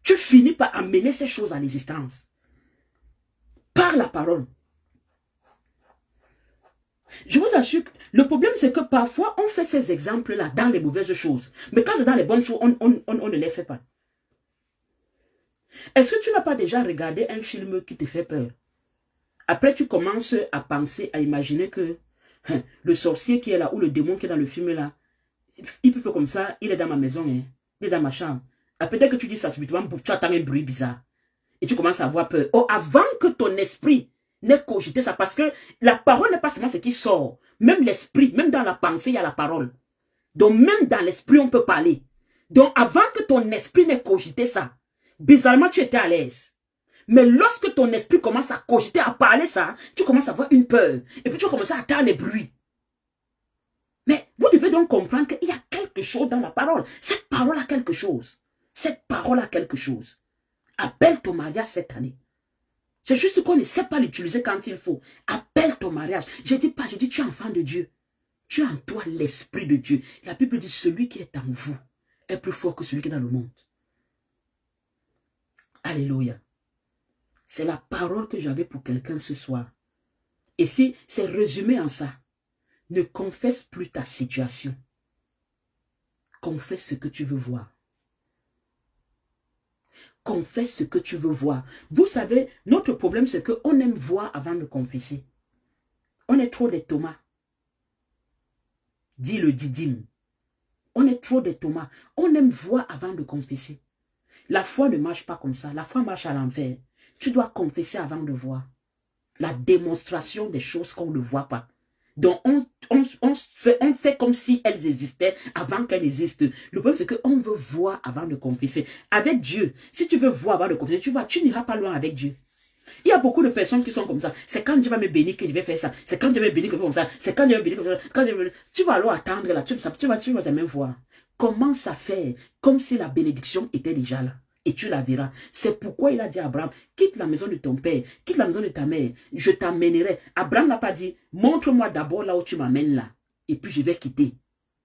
Tu finis par amener ces choses à l'existence. Par la parole. Je vous assure que le problème, c'est que parfois, on fait ces exemples-là dans les mauvaises choses. Mais quand c'est dans les bonnes choses, on ne les fait pas. Est-ce que tu n'as pas déjà regardé un film qui te fait peur? Après, tu commences à penser, à imaginer que le sorcier qui est là, ou le démon qui est dans le film-là, il peut faire comme ça, il est dans ma maison, hein, il est dans ma chambre. Après, dès que tu dis ça, subitement, tu attends un bruit bizarre. Et tu commences à avoir peur. Oh, avant que ton esprit n'ait cogité ça, parce que la parole n'est pas seulement ce qui sort. Même l'esprit, même dans la pensée, il y a la parole. Donc, même dans l'esprit, on peut parler. Donc, avant que ton esprit n'ait cogité ça, bizarrement, tu étais à l'aise. Mais lorsque ton esprit commence à cogiter, à parler ça, tu commences à avoir une peur. Et puis, tu commences à attendre les bruits. Mais vous devez donc comprendre qu'il y a quelque chose dans la parole. Cette parole a quelque chose. Cette parole a quelque chose. Appelle ton mariage cette année. C'est juste qu'on ne sait pas l'utiliser quand il faut. Appelle ton mariage. Je dis pas, je dis tu es enfant de Dieu. Tu as en toi l'esprit de Dieu. La Bible dit celui qui est en vous est plus fort que celui qui est dans le monde. Alléluia. C'est la parole que j'avais pour quelqu'un ce soir. Et si c'est résumé en ça, ne confesse plus ta situation. Confesse ce que tu veux voir. Confesse ce que tu veux voir. Vous savez, notre problème, c'est qu'on aime voir avant de confesser. On est trop des Thomas. Dit le Didyme. On est trop des Thomas. On aime voir avant de confesser. La foi ne marche pas comme ça. La foi marche à l'envers. Tu dois confesser avant de voir. La démonstration des choses qu'on ne voit pas. Donc, on fait comme si elles existaient avant qu'elles existent. Le problème, c'est qu'on veut voir avant de confesser. Avec Dieu, si tu veux voir avant de confesser, tu n'iras pas loin avec Dieu. Il y a beaucoup de personnes qui sont comme ça. C'est quand Dieu va me bénir que je vais faire ça. C'est quand Dieu va me bénir que je vais faire comme ça. C'est quand Dieu va me bénir que je vais faire ça. Tu vas alors attendre là. Tu vas jamais voir. Commence à faire comme si la bénédiction était déjà là. Et tu la verras. C'est pourquoi il a dit à Abraham, quitte la maison de ton père, quitte la maison de ta mère, je t'amènerai. Abraham n'a pas dit, montre-moi d'abord là où tu m'amènes là, et puis je vais quitter.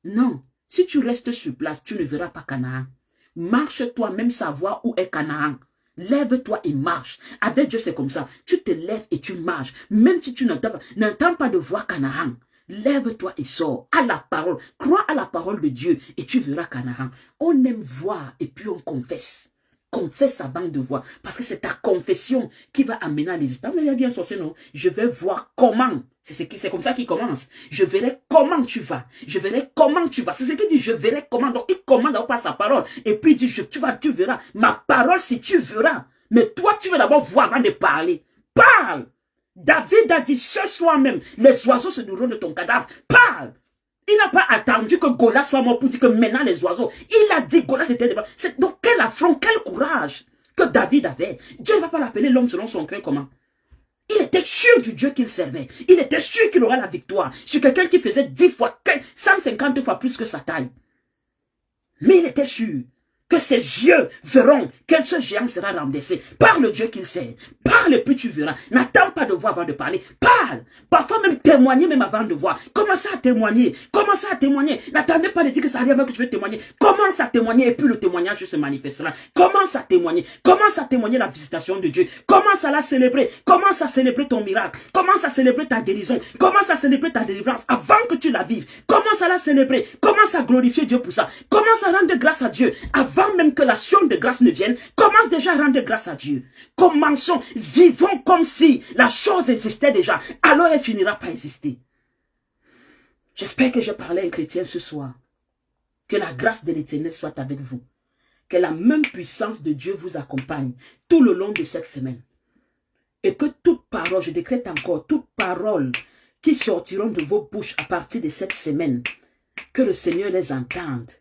Non, si tu restes sur place, tu ne verras pas Canaan. Marche toi-même savoir où est Canaan. Lève-toi et marche. Avec Dieu, c'est comme ça. Tu te lèves et tu marches. Même si tu n'entends pas de voix Canaan. Lève-toi et sors à la parole. Crois à la parole de Dieu et tu verras Canaan. On aime voir et puis on confesse. Confesse avant de voir. Parce que c'est ta confession qui va amener à l'existence. Vous avez bien sorcier, non? Je vais voir comment. C'est comme ça qu'il commence. Je verrai comment tu vas. Je verrai comment tu vas. C'est ce qu'il dit. Je verrai comment. Donc, il commande d'abord par sa parole. Et puis, il dit, tu verras. Ma parole, si tu verras. Mais toi, tu veux d'abord voir avant de parler. Parle. David a dit, ce soir même, les oiseaux se nourriront de ton cadavre. Parle. Il n'a pas attendu que Goliath soit mort pour dire que maintenant les oiseaux. Il a dit Goliath était devant. Donc quel affront, quel courage que David avait. Dieu ne va pas l'appeler l'homme selon son cœur comment? Il était sûr du Dieu qu'il servait. Il était sûr qu'il aurait la victoire sur quelqu'un qui faisait 10 fois, 150 fois plus que sa taille. Mais il était sûr que ses yeux verront quel ce géant sera renversé par le Dieu qu'il sert. Parle et puis tu verras. N'attends pas de voir avant de parler. Parle. Parfois même témoigner même avant de voir. Commence à témoigner. Commence à témoigner. N'attendez pas de dire que ça arrive avant que tu veux témoigner. Commence à témoigner et puis le témoignage se manifestera. Commence à témoigner. Commence à témoigner la visitation de Dieu. Commence à la célébrer. Commence à célébrer ton miracle. Commence à célébrer ta guérison. Commence à célébrer ta délivrance avant que tu la vives. Commence à la célébrer. Commence à glorifier Dieu pour ça. Commence à rendre grâce à Dieu avant même que l'action de grâce ne vienne, commence déjà à rendre grâce à Dieu. Commençons, vivons comme si la chose existait déjà, alors elle finira par exister. J'espère que je parlais à un chrétien ce soir. Que la grâce de l'Éternel soit avec vous. Que la même puissance de Dieu vous accompagne tout le long de cette semaine. Et que toute parole, je décrète encore, toute parole qui sortiront de vos bouches à partir de cette semaine, que le Seigneur les entende.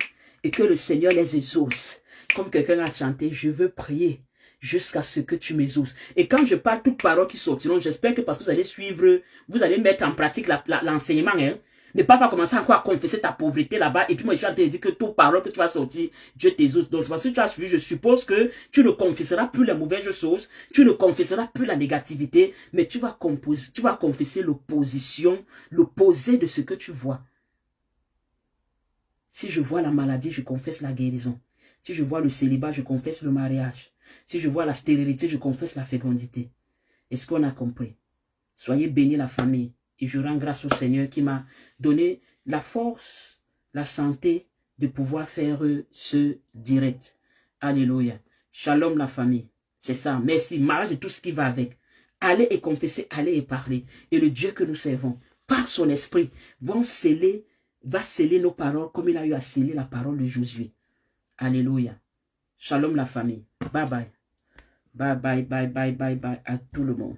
et que le Seigneur les exauce. Comme quelqu'un a chanté, je veux prier jusqu'à ce que tu m'exauces. Et quand je parle, toutes paroles qui sortiront, j'espère que parce que vous allez suivre, vous allez mettre en pratique l'enseignement, hein. Ne pas commencer encore à confesser ta pauvreté là-bas. Et puis moi, je suis en train de dire que toute parole que tu vas sortir, Dieu t'exauce. Donc, parce que tu as suivi, je suppose que tu ne confesseras plus les mauvaises choses, tu ne confesseras plus la négativité, mais tu vas confesser l'opposition, l'opposé de ce que tu vois. Si je vois la maladie, je confesse la guérison. Si je vois le célibat, je confesse le mariage. Si je vois la stérilité, je confesse la fécondité. Est-ce qu'on a compris? Soyez bénis la famille. Et je rends grâce au Seigneur qui m'a donné la force, la santé de pouvoir faire ce direct. Alléluia. Shalom la famille. C'est ça. Merci. Mariage et tout ce qui va avec. Allez et confesser, allez et parler. Et le Dieu que nous servons, par son esprit, va sceller nos paroles comme il a eu à sceller la parole de Josué. Alléluia. Shalom la famille. Bye bye. Bye bye bye bye bye bye à tout le monde.